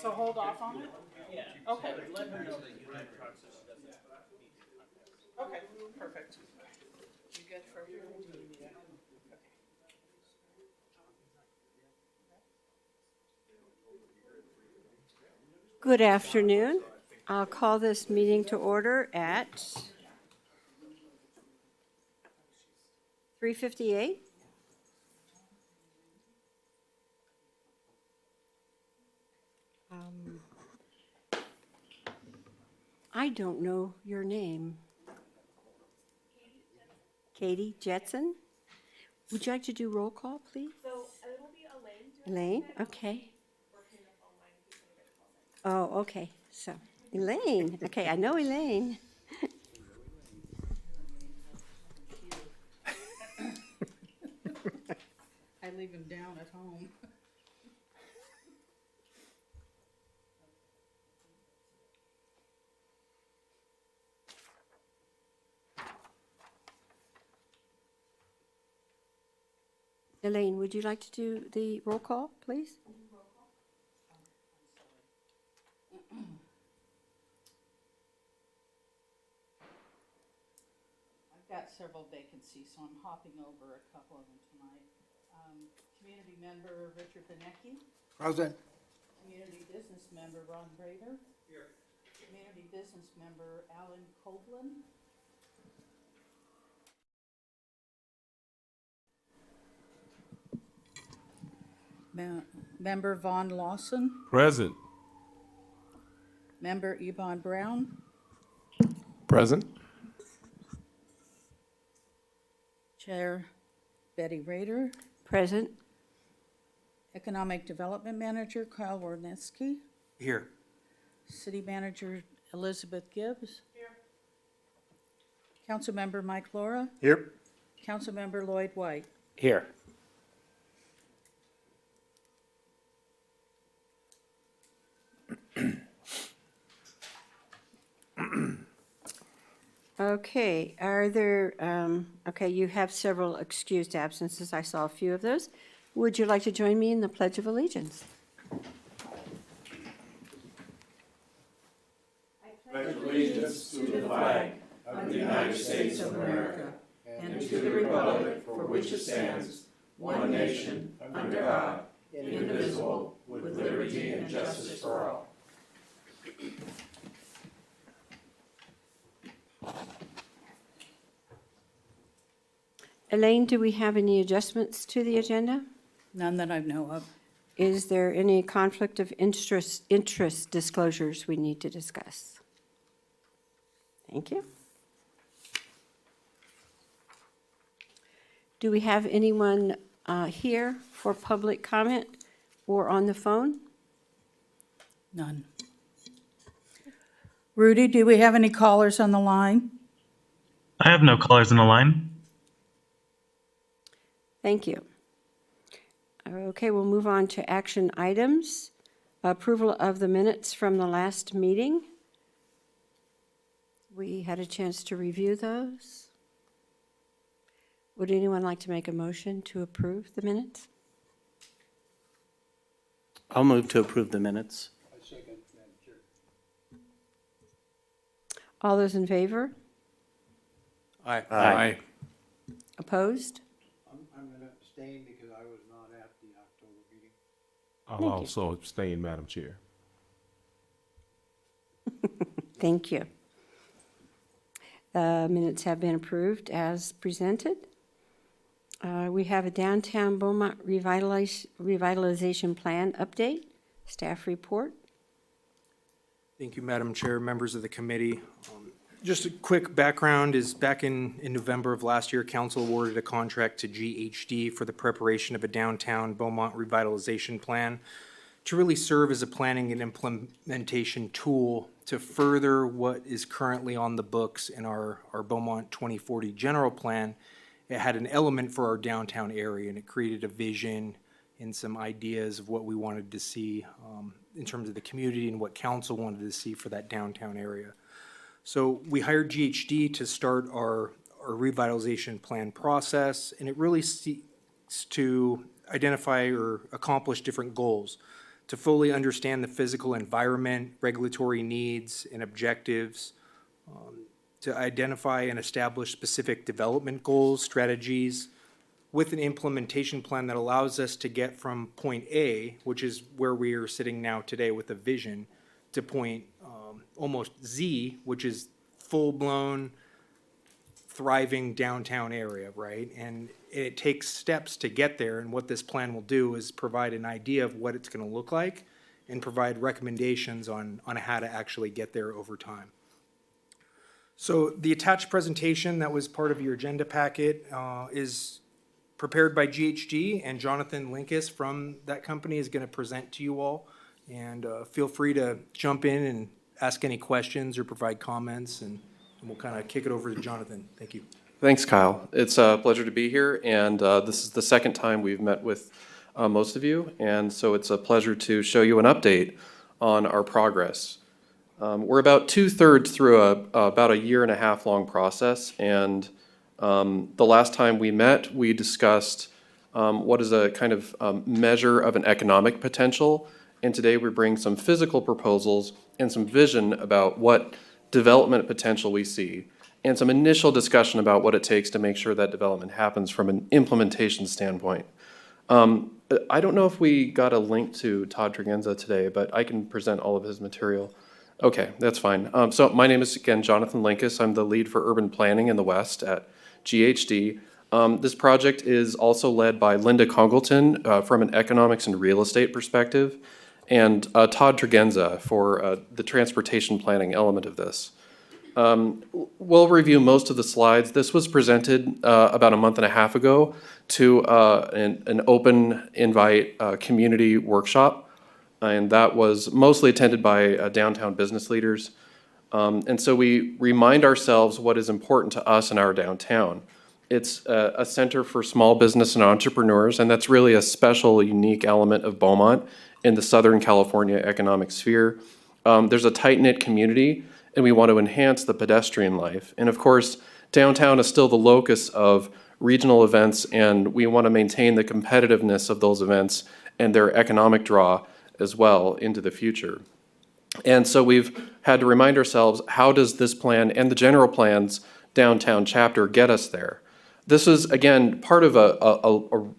So hold off on it? Yeah. Okay. Let her know that you have trucks, so she doesn't. Okay, perfect. You good for everything? Do you need it? Okay. Good afternoon. I'll call this meeting to order at 3:58. I don't know your name. Katie Jetson? Would you like to do roll call, please? So it'll be Elaine doing Elaine, that. okay. Working the phone line in case anybody calls in. Oh, okay, so Elaine, okay, I know Elaine. I leave him down at home. Elaine, would you like to do the roll call, please? I've got several vacancies, so I'm hopping over a couple of them tonight. Community member Richard Benecki. Present. Community business member Ron Brader. Here. Community business member Alan Copeland. Member Vaughn Lawson. Present. Member Yvonne Brown. Present. Chair Betty Rader. Present. Economic Development Manager Kyle Warneski. Here. City Manager Elizabeth Gibbs. Here. Councilmember Mike Laura. Here. Councilmember Lloyd White. Here. Okay, are there, okay, you have several excused absences. I saw a few of those. Would you like to join me in the Pledge of Allegiance? Pledge allegiance to the flag of the United States of America and to the republic for which it stands, one nation, under God, indivisible, with liberty and justice for all. Elaine, do we have any adjustments to the agenda? None that I know of. Is there any conflict of interest disclosures we need to discuss? Thank you. Do we have anyone here for public comment or on the phone? None. Rudy, do we have any callers on the line? I have no callers on the line. Thank you. Okay, we'll move on to action items. Approval of the minutes from the last meeting. We had a chance to review those. Would anyone like to make a motion to approve the minutes? I'll move to approve the minutes. All those in favor? Aye. Aye. Opposed? I'm going to abstain because I was not at the October meeting. I'll Thank you. also abstain, Madam Chair. Thank you. The minutes have been approved as presented. We have a downtown Beaumont revitalization plan update, staff report. Thank you, Madam Chair, members of the committee. Just a quick background is back in November of last year, council awarded a contract to GHD for the preparation of a downtown Beaumont revitalization plan to really serve as a planning and implementation tool to further what is currently on the books in our Beaumont 2040 general plan. It had an element for our downtown area, and it created a vision and some ideas of what we wanted to see in terms of the community and what council wanted to see for that downtown area. So we hired GHD to start our revitalization plan process, and it really seeks to identify or accomplish different goals. to fully understand the physical environment, regulatory needs and objectives, to identify and establish specific development goals, strategies, with an implementation plan that allows us to get from point A, which is where we are sitting now today with a vision, to point almost Z, which is full-blown, thriving downtown area, right? And it takes steps to get there, and what this plan will do is provide an idea of what it's gonna look like and provide recommendations on how to actually get there over time. So the attached presentation that was part of your agenda packet is prepared by GHD, and Jonathan Linkus from that company is going to present to you all. And feel free to jump in and ask any questions or provide comments, and we'll kind of kick it over to Jonathan. Thank you. Thanks, Kyle. It's a pleasure to be here, and this is the second time we've met with most of you, and so it's a pleasure to show you an update on our progress. We're about 2/3 through about a 1.5 year long process, and the last time we met, we discussed what is a kind of measure of an economic potential, and today we bring some physical proposals and some vision about what development potential we see, and some initial discussion about what it takes to make sure that development happens from an implementation standpoint. I don't know if we got a link to Todd Tregenza today, but I can present all of his material. Okay, that's fine. So my name is, again, Jonathan Linkus. I'm the lead for urban planning in the West at GHD. This project is also led by Linda Congleton from an economics and real estate perspective, and Todd Tregenza for the transportation planning element of this. We'll review most of the slides. This was presented about a 1.5 months ago to an open invite community workshop, and that was mostly attended by downtown business leaders. And so we remind ourselves what is important to us in our downtown. It's a center for small business and entrepreneurs, and that's really a special, unique element of Beaumont in the Southern California economic sphere. There's a tight-knit community, and we want to enhance the pedestrian life. And of course, downtown is still the locus of regional events, and we want to maintain the competitiveness of those events and their economic draw as well into the future. And so we've had to remind ourselves, how does this plan and the general plan's downtown chapter get us there? This is, again, part of a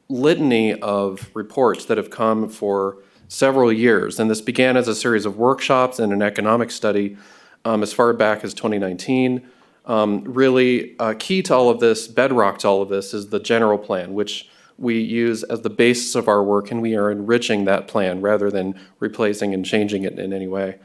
litany of reports that have come for several years. And this began as a series of workshops and an economic study as far back as 2019. Really key to all of this, bedrock to all of this, is the general plan, which we use as the basis of our work, and we are enriching that plan rather than replacing and changing it in any way.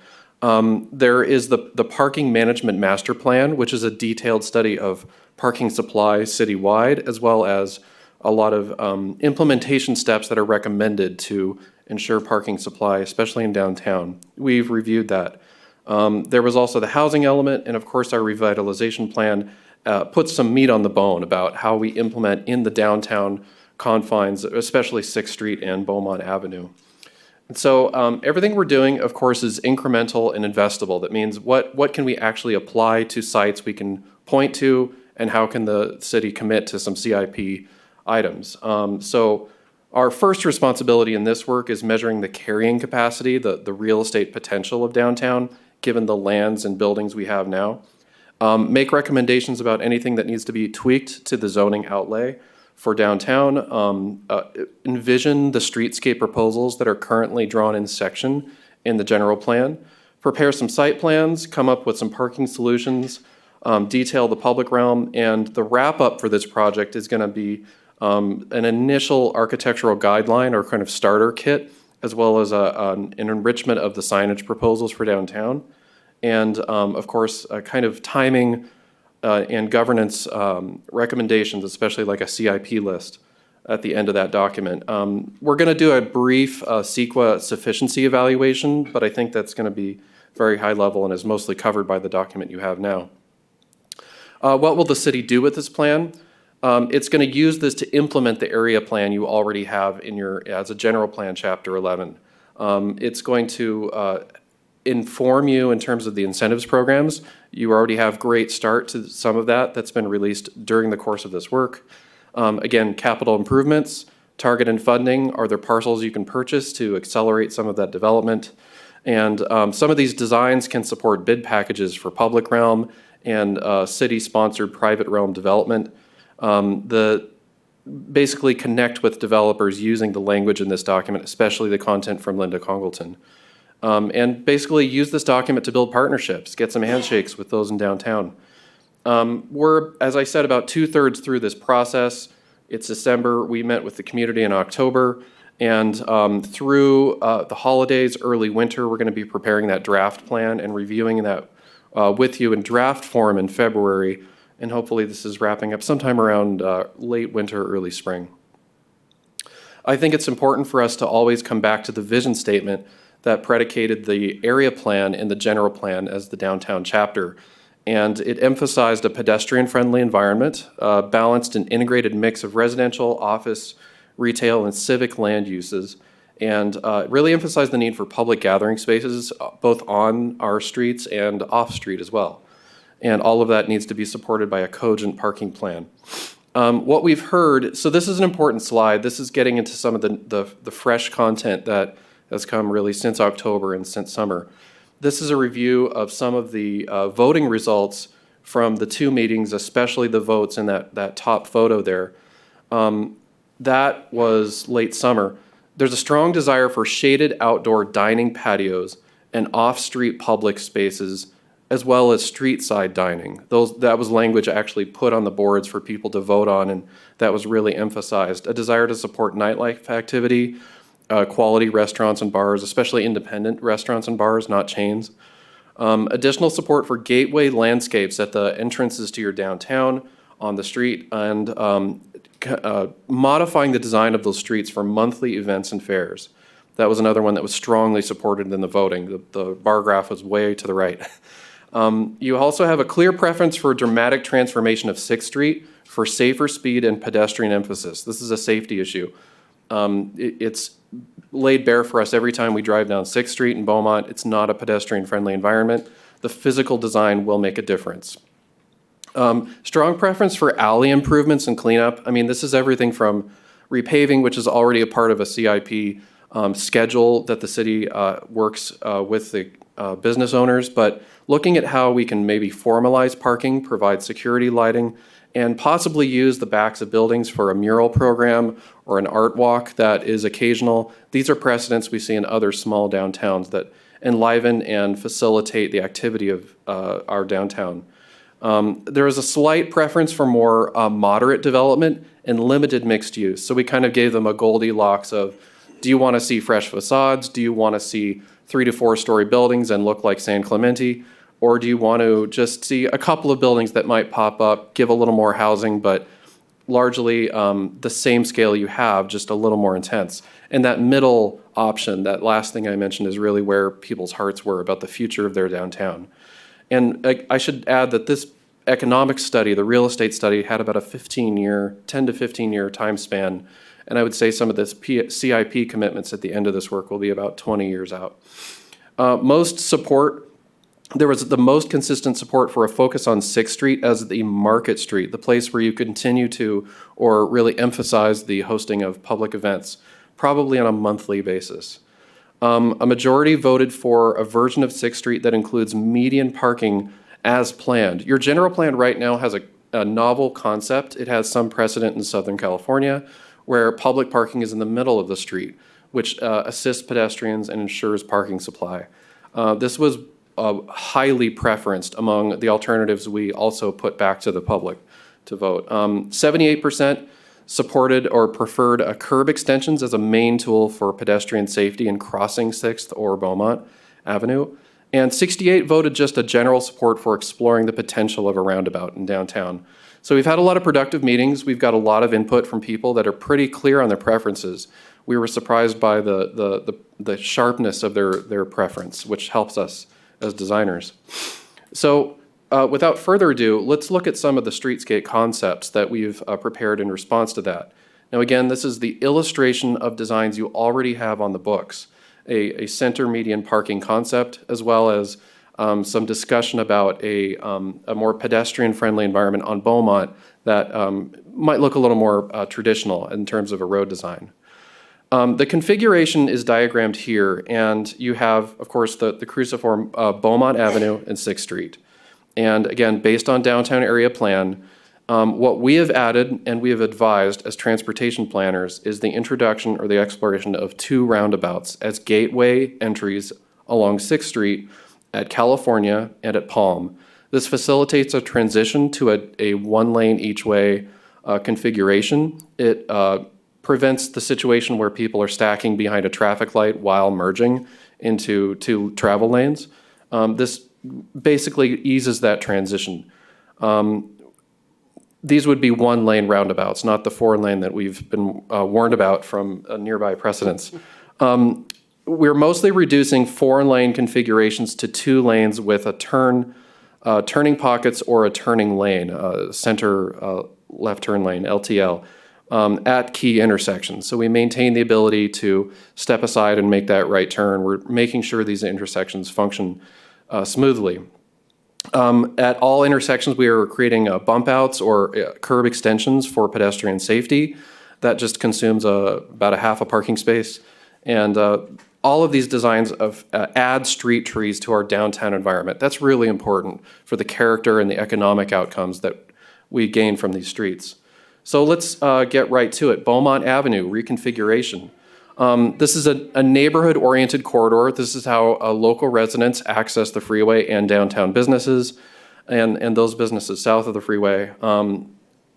There is the Parking Management Master Plan, which is a detailed study of parking supply citywide, as well as a lot of implementation steps that are recommended to ensure parking supply, especially in downtown. We've reviewed that. There was also the housing element, and of course our revitalization plan puts some meat on the bone about how we implement in the downtown confines, especially 6th Street and Beaumont Avenue. And so everything we're doing, of course, is incremental and investable. That means what can we actually apply to sites we can point to, and how can the city commit to some CIP items. So our first responsibility in this work is measuring the carrying capacity, the real estate potential of downtown, given the lands and buildings we have now. Make recommendations about anything that needs to be tweaked to the zoning outlay for downtown. Envision the streetscape proposals that are currently drawn in section in the general plan. Prepare some site plans, come up with some parking solutions, detail the public realm, and the wrap up for this project is going to be an initial architectural guideline or kind of starter kit, as well as an enrichment of the signage proposals for downtown. And of course, a kind of timing and governance recommendations, especially like a CIP list at the end of that document. We're going to do a brief CEQA sufficiency evaluation, but I think that's going to be very high level and is mostly covered by the document you have now. What will the city do with this plan? It's going to use this to implement the area plan you already have in your, as a general plan, Chapter 11. It's going to inform you in terms of the incentives programs. You already have great start to some of that that's been released during the course of this work. Again, capital improvements, Targeted funding, are there parcels you can purchase to accelerate some of that development? And some of these designs can support bid packages for public realm and city-sponsored private realm development. Basically connect with developers using the language in this document, especially the content from Linda Congleton. And basically use this document to build partnerships, get some handshakes with those in downtown. We're, as I said, about 2/3 through this process. It's December. We met with the community in October. And through the holidays, early winter, we're going to be preparing that draft plan and reviewing that with you in draft form in February. And hopefully this is wrapping up sometime around late winter, early spring. I think it's important for us to always come back to the vision statement that predicated the area plan in the general plan as the downtown chapter. And it emphasized a pedestrian-friendly environment, balanced and integrated mix of residential, office, retail, and civic land uses, and really emphasized the need for public gathering spaces, both on our streets and off-street as well. And all of that needs to be supported by a cogent parking plan. What we've heard, so this is an important slide. This is getting into some of the fresh content that has come really since October and since summer. This is a review of some of the voting results from the two meetings, especially the votes in that top photo there. That was late summer. There's a strong desire for shaded outdoor dining patios and off-street public spaces, as well as street-side dining. That was language actually put on the boards for people to vote on, and that was really emphasized. A desire to support nightlife activity, quality restaurants and bars, especially independent restaurants and bars, not chains. Additional support for gateway landscapes at the entrances to your downtown, on the street, and modifying the design of those streets for monthly events and fairs. That was another one that was strongly supported in the voting. The bar graph was way to the right. You also have a clear preference for a dramatic transformation of 6th Street for safer speed and pedestrian emphasis. This is a safety issue. It's laid bare for us every time we drive down 6th Street in Beaumont. It's not a pedestrian-friendly environment. The physical design will make a difference. Strong preference for alley improvements and cleanup. I mean, this is everything from repaving, which is already a part of a CIP schedule that the city works with the business owners, but looking at how we can maybe formalize parking, provide security lighting, and possibly use the backs of buildings for a mural program or an art walk that is occasional. These are precedents we see in other small downtowns that enliven and facilitate the activity of our downtown. There is a slight preference for more moderate development and limited mixed use. So we kind of gave them a Goldilocks of, do you want to see fresh facades? Do you want to see 3 to 4 story buildings and look like San Clemente? Or do you want to just see a couple of buildings that might pop up, give a little more housing, but largely the same scale you have, just a little more intense? And that middle option, that last thing I mentioned, is really where people's hearts were about the future of their downtown. And I should add that this economic study, the real estate study, had about a 10 to 15 year time span. And I would say some of this CIP commitments at the end of this work will be about 20 years out. There was the most consistent support for a focus on 6th Street as the market street, the place where you continue to or really emphasize the hosting of public events, probably on a monthly basis. A majority voted for a version of 6th Street that includes median parking as planned. Your general plan right now has a novel concept. It has some precedent in Southern California where public parking is in the middle of the street, which assists pedestrians and ensures parking supply. This was highly preferenced among the alternatives we also put back to the public to vote. 78% supported or preferred curb extensions as a main tool for pedestrian safety in crossing 6th or Beaumont Avenue. And 68 voted just a general support for exploring the potential of a roundabout in downtown. So we've had a lot of productive meetings. We've got a lot of input from people that are pretty clear on their preferences. We were surprised by the sharpness of their preference, which helps us as designers. So without further ado, let's look at some of the streetscape concepts that we've prepared in response to that. Now again, this is the illustration of designs you already have on the books, a center median parking concept, as well as some discussion about a more pedestrian-friendly environment on Beaumont that might look a little more traditional in terms of a road design. The configuration is diagrammed here, and you have, of course, the cruciform Beaumont Avenue and 6th Street. And again, based on downtown area plan, what we have added and we have advised as transportation planners is the introduction or the exploration of 2 roundabouts as gateway entries along 6th Street at California and at Palm. This facilitates a transition to a 1-lane each way configuration. It prevents the situation where people are stacking behind a traffic light while merging into 2 travel lanes. This basically eases that transition. These would be 1-lane roundabouts, not the 4-lane that we've been warned about from nearby precedents. We're mostly reducing 4-lane configurations to 2 lanes with a turning pockets or a turning lane, center left turn lane, LTL, at key intersections. So we maintain the ability to step aside and make that right turn. We're making sure these intersections function smoothly. At all intersections, we are creating bump outs or curb extensions for pedestrian safety. That just consumes about a half a parking space. And all of these designs add street trees to our downtown environment. That's really important for the character and the economic outcomes that we gain from these streets. So let's get right to it. Beaumont Avenue reconfiguration. This is a neighborhood-oriented corridor. This is how local residents access the freeway and downtown businesses and those businesses south of the freeway.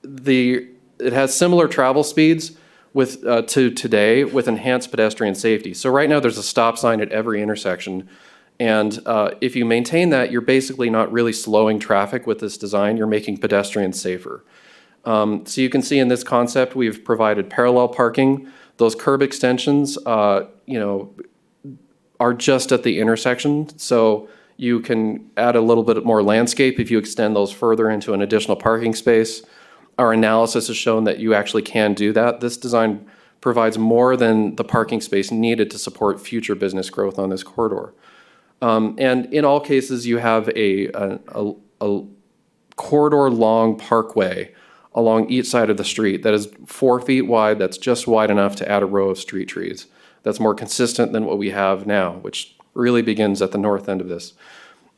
It has similar travel speeds to today with enhanced pedestrian safety. So right now there's a stop sign at every intersection. And if you maintain that, you're basically not really slowing traffic with this design. You're making pedestrians safer. So you can see in this concept, we've provided parallel parking. Those curb extensions, are just at the intersection. So you can add a little bit more landscape if you extend those further into an additional parking space. Our analysis has shown that you actually can do that. This design provides more than the parking space needed to support future business growth on this corridor. And in all cases, you have a corridor-long parkway along each side of the street that is 4 feet wide, that's just wide enough to add a row of street trees. That's more consistent than what we have now, which really begins at the north end of this.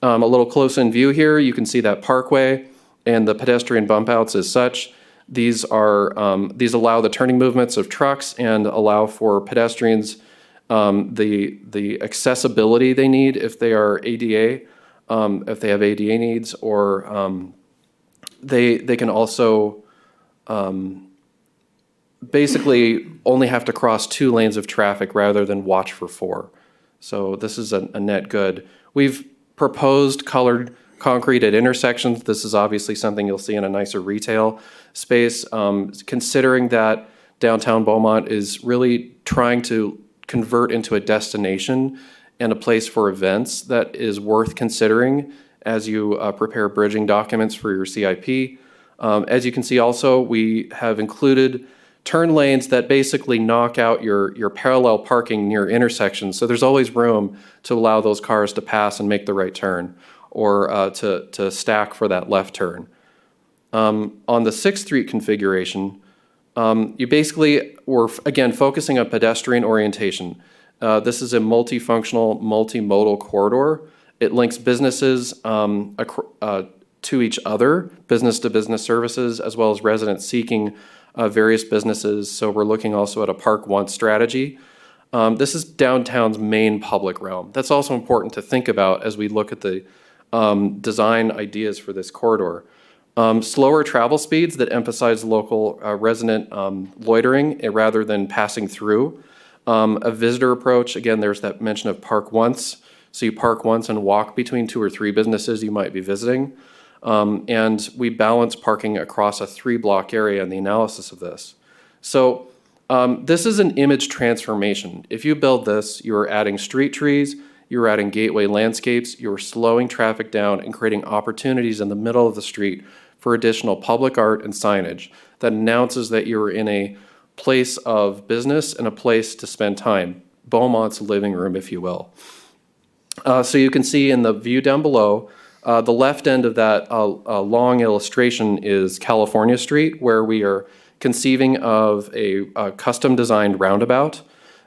A little close in view here, you can see that parkway and the pedestrian bump outs as such. These allow the turning movements of trucks and allow for pedestrians the accessibility they need if they are ADA, if they have ADA needs, or they can also basically only have to cross 2 lanes of traffic rather than watch for 4. So this is a net good. We've proposed colored concrete at intersections. This is obviously something you'll see in a nicer retail space. Considering that downtown Beaumont is really trying to convert into a destination and a place for events that is worth considering as you prepare bridging documents for your CIP. As you can see also, we have included turn lanes that basically knock out your parallel parking near intersections. So there's always room to allow those cars to pass and make the right turn, or to stack for that left turn. On the 6th Street configuration, you basically were, again, focusing on pedestrian orientation. This is a multifunctional, multimodal corridor. It links businesses to each other, business-to-business services, as well as residents seeking various businesses. So we're looking also at a Park Once strategy. This is downtown's main public realm. That's also important to think about as we look at the design ideas for this corridor. Slower travel speeds that emphasize local resident loitering rather than passing through. A visitor approach, again, there's that mention of Park Once. So you park once and walk between 2 or 3 businesses you might be visiting. And we balance parking across a 3-block area in the analysis of this. So this is an image transformation. If you build this, you are adding street trees, you're adding gateway landscapes, you're slowing traffic down and creating opportunities in the middle of the street for additional public art and signage that announces that you're in a place of business and a place to spend time, Beaumont's living room, if you will. So you can see in the view down below, the left end of that long illustration is California Street, where we are conceiving of a custom-designed roundabout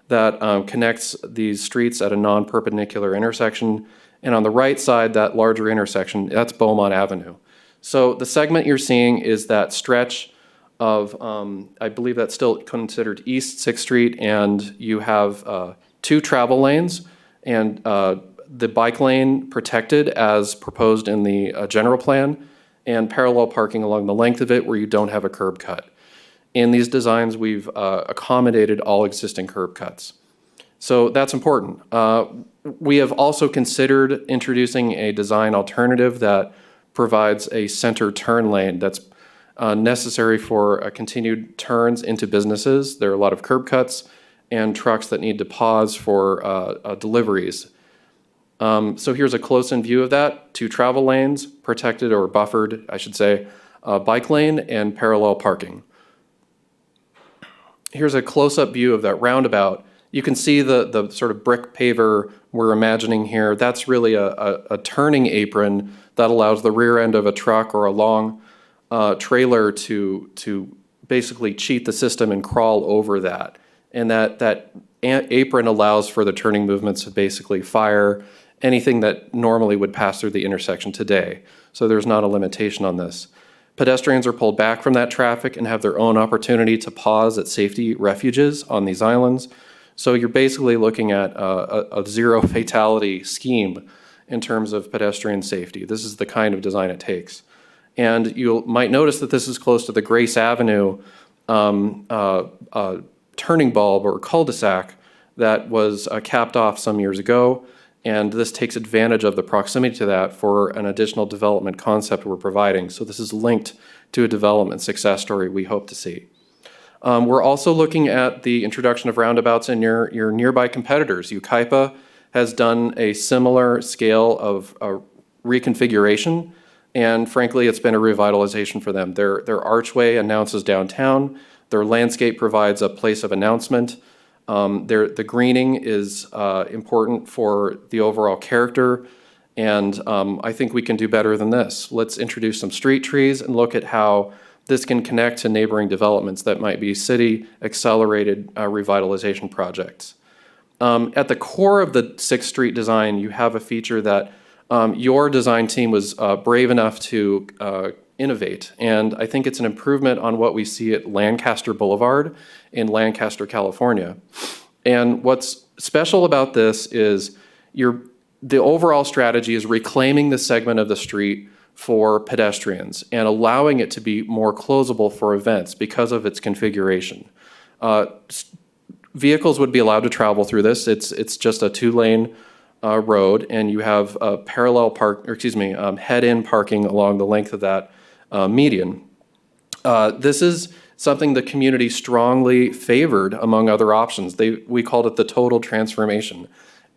that connects these streets at a non-perpendicular intersection. And on the right side, that larger intersection, that's Beaumont Avenue. So the segment you're seeing is that stretch of, I believe that's still considered East 6th Street, and you have 2 travel lanes, and the bike lane protected as proposed in the general plan, and parallel parking along the length of it where you don't have a curb cut. In these designs, we've accommodated all existing curb cuts. So that's important. We have also considered introducing a design alternative that provides a center turn lane that's necessary for continued turns into businesses. There are a lot of curb cuts and trucks that need to pause for deliveries. So here's a close-in view of that. 2 travel lanes, protected or buffered, I should say, bike lane, and parallel parking. Here's a close-up view of that roundabout. You can see the sort of brick paver we're imagining here. That's really a turning apron that allows the rear end of a truck or a long trailer to basically cheat the system and crawl over that. And that apron allows for the turning movements to basically fire anything that normally would pass through the intersection today. So there's not a limitation on this. Pedestrians are pulled back from that traffic and have their own opportunity to pause at safety refuges on these islands. So you're basically looking at a zero fatality scheme in terms of pedestrian safety. This is the kind of design it takes. And you might notice that this is close to the Grace Avenue turning bulb or cul-de-sac that was capped off some years ago. And this takes advantage of the proximity to that for an additional development concept we're providing. So this is linked to a development success story we hope to see. We're also looking at the introduction of roundabouts in your nearby competitors. Ukaipa has done a similar scale of reconfiguration, and frankly, it's been a revitalization for them. Their archway announces downtown. Their landscape provides a place of announcement. The greening is important for the overall character, and I think we can do better than this. Let's introduce some street trees and look at how this can connect to neighboring developments that might be city-accelerated revitalization projects. At the core of the 6th Street design, you have a feature that your design team was brave enough to innovate, and I think it's an improvement on what we see at Lancaster Boulevard in Lancaster, California. And what's special about this is the overall strategy is reclaiming the segment of the street for pedestrians and allowing it to be more closable for events because of its configuration. Vehicles would be allowed to travel through this. It's just a 2-lane road, and you have head-in parking along the length of that median. This is something the community strongly favored among other options. We called it the total transformation,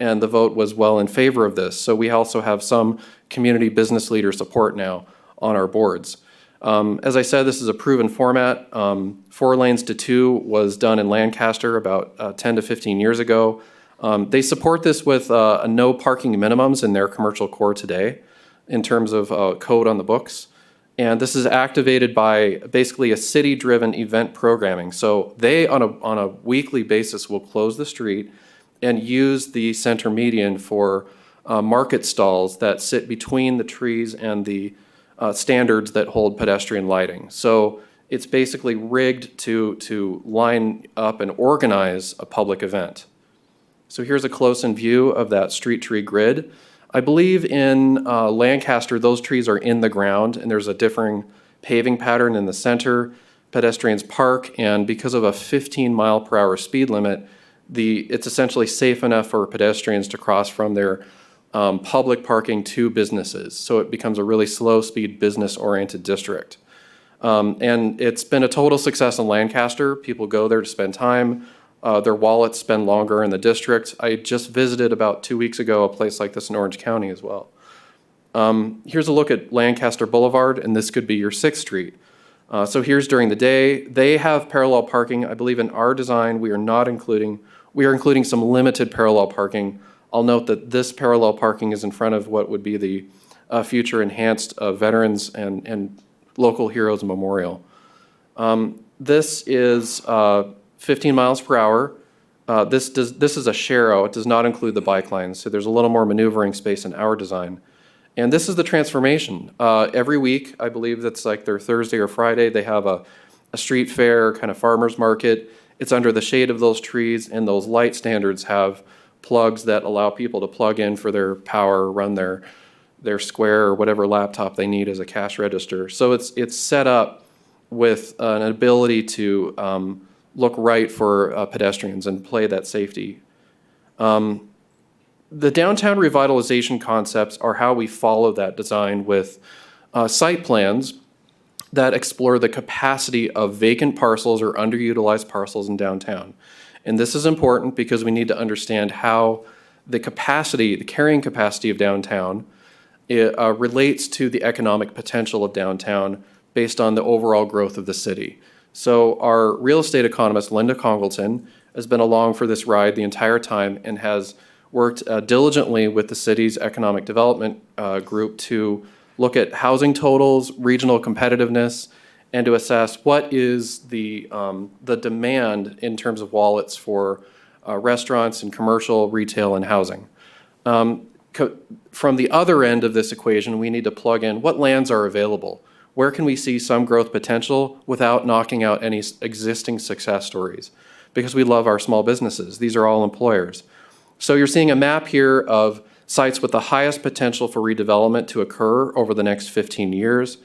and the vote was well in favor of this. So we also have some community business leader support now on our boards. As I said, this is a proven format. 4 lanes to 2 was done in Lancaster about 10 to 15 years ago. They support this with no parking minimums in their commercial core today in terms of code on the books. And this is activated by basically a city-driven event programming. So they, on a weekly basis, will close the street and use the center median for market stalls that sit between the trees and the standards that hold pedestrian lighting. So it's basically rigged to line up and organize a public event. So here's a close-in view of that street tree grid. I believe in Lancaster, those trees are in the ground, and there's a differing paving pattern in the center. Pedestrians park, and because of a 15-mile-per-hour speed limit, it's essentially safe enough for pedestrians to cross from their public parking to businesses. So it becomes a really slow-speed, business-oriented district. And it's been a total success in Lancaster. People go there to spend time. Their wallets spend longer in the district. I just visited about 2 weeks ago a place like this in Orange County as well. Here's a look at Lancaster Boulevard, and this could be your 6th Street. So here's during the day. They have parallel parking. I believe in our design we are including some limited parallel parking I'll note that this parallel parking is in front of what would be the future enhanced Veterans and Local Heroes Memorial. This is 15 miles per hour. This is a sharrow. It does not include the bike lanes, so there's a little more maneuvering space in our design. And this is the transformation. Every week, I believe that's like their Thursday or Friday, they have a street fair, kind of farmer's market. It's under the shade of those trees, and those light standards have plugs that allow people to plug in for their power, run their Square or whatever laptop they need as a cash register. So it's set up with an ability to look right for pedestrians and play that safety. The downtown revitalization concepts are how we follow that design with site plans that explore the capacity of vacant parcels or underutilized parcels in downtown. And this is important because we need to understand how the carrying capacity of downtown relates to the economic potential of downtown based on the overall growth of the city. So our real estate economist, Linda Congleton, has been along for this ride the entire time and has worked diligently with the city's economic development group to look at housing totals, regional competitiveness, and to assess what is the demand in terms of wallets for restaurants and commercial, retail, and housing. From the other end of this equation, we need to plug in what lands are available. Where can we see some growth potential without knocking out any existing success stories? Because we love our small businesses. These are all employers. So you're seeing a map here of sites with the highest potential for redevelopment to occur over the next 15 years.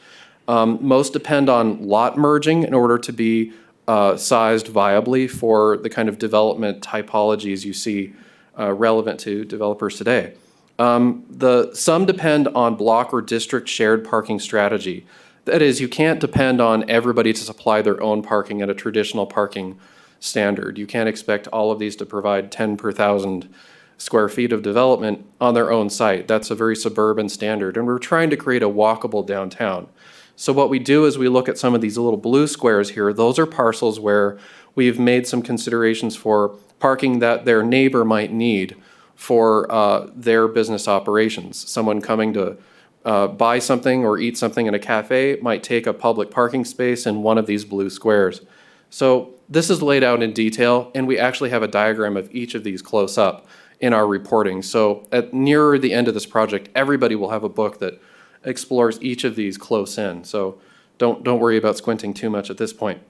Most depend on lot merging in order to be sized viably for the kind of development typologies you see relevant to developers today. Some depend on block or district shared parking strategy. That is, you can't depend on everybody to supply their own parking at a traditional parking standard. You can't expect all of these to provide 10 per 1,000 square feet of development on their own site. That's a very suburban standard, and we're trying to create a walkable downtown. So what we do is we look at some of these little blue squares here. Those are parcels where we've made some considerations for parking that their neighbor might need for their business operations. Someone coming to buy something or eat something in a cafe might take a public parking space in one of these blue squares. So this is laid out in detail, and we actually have a diagram of each of these close up in our reporting. So at nearer the end of this project, everybody will have a book that explores each of these close in. So don't worry about squinting too much at this point.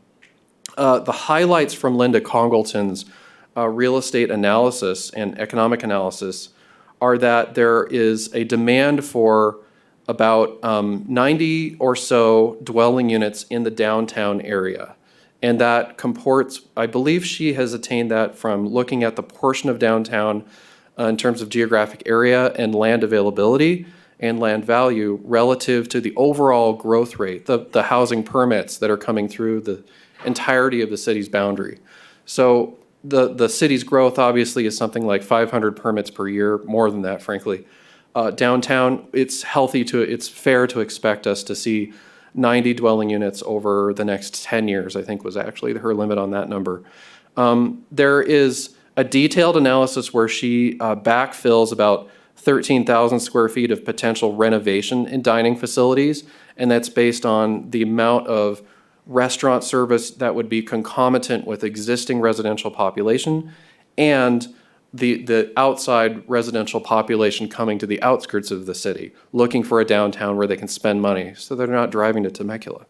The highlights from Linda Congleton's real estate analysis and economic analysis are that there is a demand for about 90 or so dwelling units in the downtown area. And that comports, I believe she has attained that from looking at the portion of downtown in terms of geographic area and land availability and land value relative to the overall growth rate, the housing permits that are coming through the entirety of the city's boundary. So the city's growth obviously is something like 500 permits per year, more than that, frankly. Downtown, it's fair to expect us to see 90 dwelling units over the next 10 years, I think was actually her limit on that number. There is a detailed analysis where she backfills about 13,000 square feet of potential renovation in dining facilities, and that's based on the amount of restaurant service that would be concomitant with existing residential population and the outside residential population coming to the outskirts of the city, looking for a downtown where they can spend money so they're not driving to Temecula.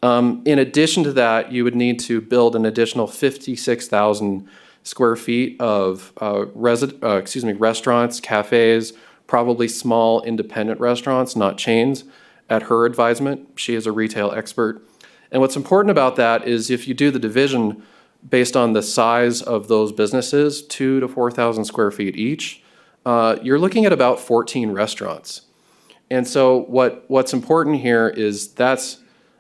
In addition to that, you would need to build an additional 56,000 square feet of restaurants, cafes, probably small independent restaurants, not chains, at her advisement. She is a retail expert. And what's important about that is if you do the division based on the size of those businesses, 2,000 to 4,000 square feet each, you're looking at about 14 restaurants. And so what's important here is that's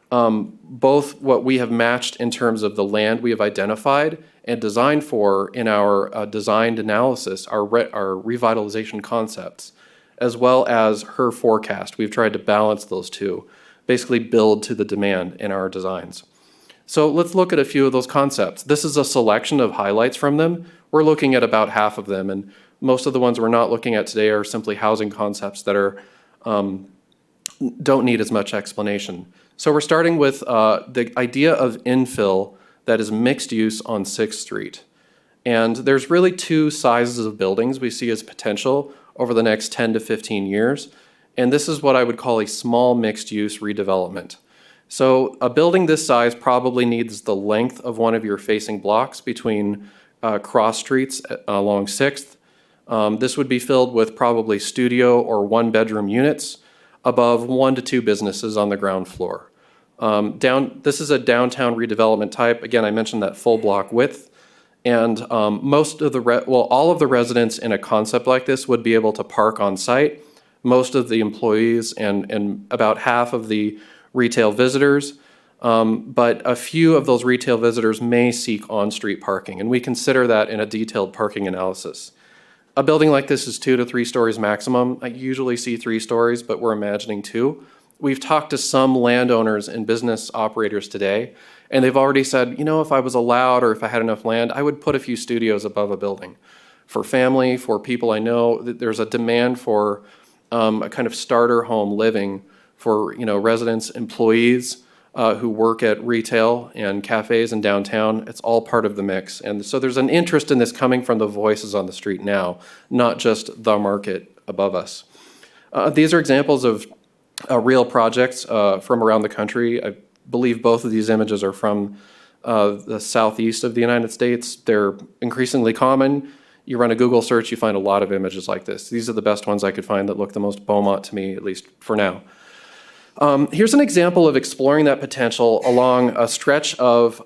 both what we have matched in terms of the land we have identified and designed for in our designed analysis, our revitalization concepts, as well as her forecast. We've tried to balance those two, basically build to the demand in our designs. So let's look at a few of those concepts. This is a selection of highlights from them. We're looking at about half of them, and Most of the ones we're not looking at today are simply housing concepts that are don't need as much explanation. So we're starting with the idea of infill that is mixed use on 6th Street. And there's really two sizes of buildings we see as potential over the next 10 to 15 years. And this is what I would call a small mixed use redevelopment. So a building this size probably needs the length of one of your facing blocks between cross streets along 6th. This would be filled with probably studio or one-bedroom units above 1 to 2 businesses on the ground floor. This is a downtown redevelopment type. Again, I mentioned that full block width. And most of all of the residents in a concept like this would be able to park on site. Most of the employees and about half of the retail visitors. But a few of those retail visitors may seek on-street parking, and we consider that in a detailed parking analysis. A building like this is 2 to 3 stories maximum. I usually see 3 stories, but we're imagining 2. We've talked to some landowners and business operators today, and they've already said, you know, if I was allowed or if I had enough land, I would put a few studios above a building. For family, for people I know, there's a demand for a kind of starter home living for, you know, residents, employees who work at retail and cafes in downtown. It's all part of the mix. And so there's an interest in this coming from the voices on the street now, not just the market above us. These are examples of real projects from around the country. I believe both of these images are from the southeast of the United States. They're increasingly common. You run a Google search, you find a lot of images like this. These are the best ones I could find that look the most Beaumont to me, at least for now. Here's an example of exploring that potential along a stretch of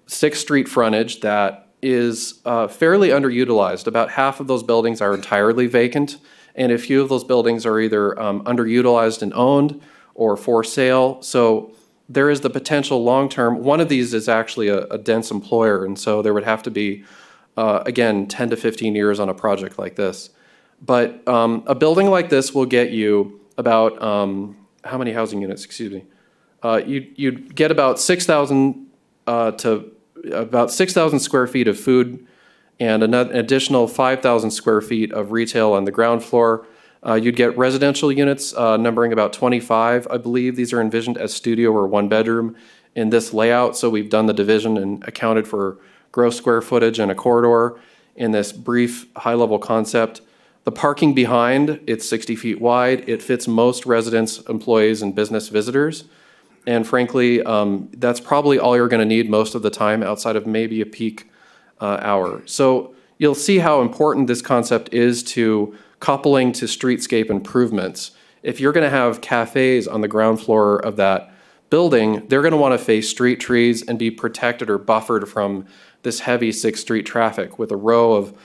6th Street frontage that is fairly underutilized. About half of those buildings are entirely vacant, and a few of those buildings are either underutilized and owned or for sale. So there is the potential long-term. One of these is actually a dense employer, and so there would have to be, again, 10 to 15 years on a project like this. But a building like this will get you about how many housing units, excuse me? You'd get about 6,000 to about 6,000 square feet of food and an additional 5,000 square feet of retail on the ground floor. You'd get residential units numbering about 25. I believe these are envisioned as studio or one bedroom in this layout. So we've done the division and accounted for gross square footage and a corridor in this brief high-level concept. The parking behind, it's 60 feet wide. It fits most residents, employees, and business visitors. And frankly, that's probably all you're going to need most of the time outside of maybe a peak hour. So you'll see how important this concept is to coupling to streetscape improvements. If you're going to have cafes on the ground floor of that building, they're going to want to face street trees and be protected or buffered from this heavy 6th Street traffic with a row of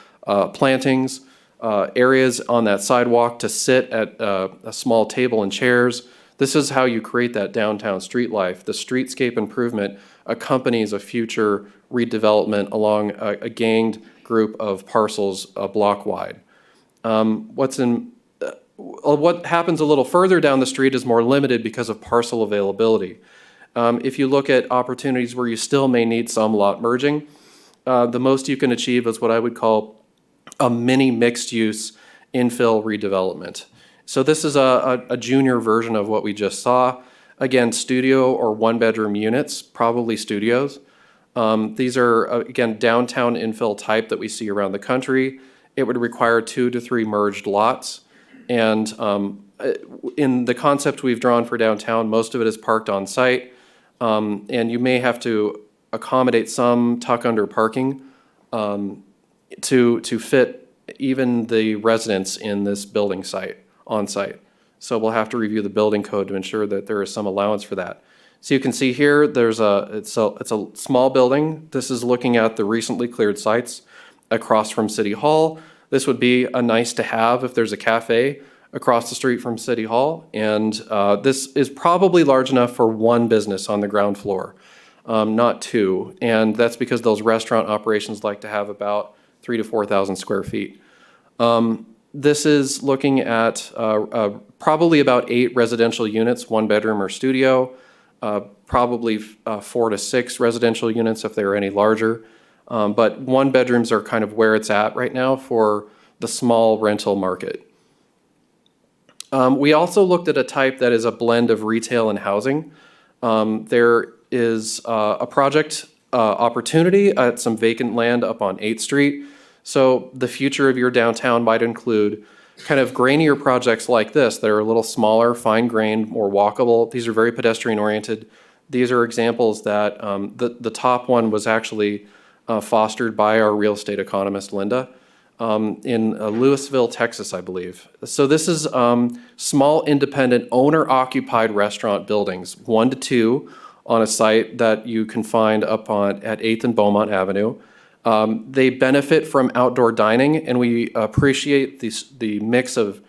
plantings, areas on that sidewalk to sit at a small table and chairs. This is how you create that downtown street life. The streetscape improvement accompanies a future redevelopment along a ganged group of parcels a block wide. What happens a little further down the street is more limited because of parcel availability. If you look at opportunities where you still may need some lot merging, the most you can achieve is what I would call a mini mixed-use infill redevelopment. So this is a junior version of what we just saw. Again, studio or one-bedroom units, probably studios. These are, again, downtown infill type that we see around the country. It would require 2 to 3 merged lots. And in the concept we've drawn for downtown, most of it is parked on site. And you may have to accommodate some tuck-under parking to fit even the residents in this building site, on site. So we'll have to review the building code to ensure that there is some allowance for that. So you can see here, it's a small building. This is looking at the recently cleared sites across from City Hall. This would be a nice to have if there's a cafe across the street from City Hall. And this is probably large enough for one business on the ground floor, not 2. And that's because those restaurant operations like to have about 3,000 to 4,000 square feet. This is looking at probably about 8 residential units, 1 bedroom or studio, probably 4 to 6 residential units if they're any larger. But 1 bedrooms are kind of where it's at right now for the small rental market. We also looked at a type that is a blend of retail and housing. There is a project opportunity at some vacant land up on 8th Street. So the future of your downtown might include kind of grainier projects like this that are a little smaller, fine-grained, more walkable. These are very pedestrian-oriented. These are examples that the top one was actually fostered by our real estate economist, Linda, in Louisville, Texas, I believe. So this is small, independent, owner-occupied restaurant buildings, 1 to 2, on a site that you can find up at 8th and Beaumont Avenue. They benefit from outdoor dining, and we appreciate the mix of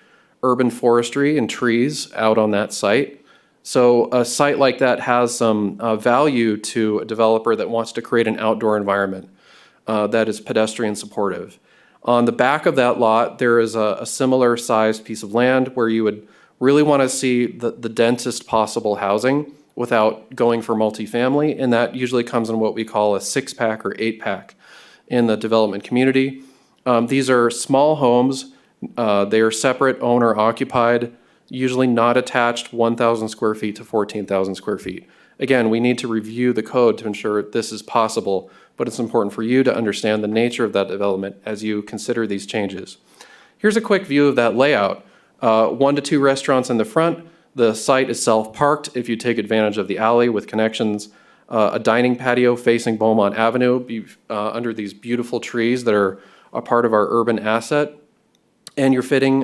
urban forestry and trees out on that site. So a site like that has some value to a developer that wants to create an outdoor environment that is pedestrian supportive. On the back of that lot, there is a similar sized piece of land where you would really want to see the densest possible housing without going for multifamily, and that usually comes in what we call a 6-pack or 8-pack in the development community. These are small homes. They are separate, owner occupied, usually not attached, 1,000 square feet to 14,000 square feet. Again, we need to review the code to ensure this is possible, but it's important for you to understand the nature of that development as you consider these changes. Here's a quick view of that layout. 1 to 2 restaurants in the front. The site is self-parked if you take advantage of the alley with connections. A dining patio facing Beaumont Avenue under these beautiful trees that are a part of our urban asset. And you're fitting,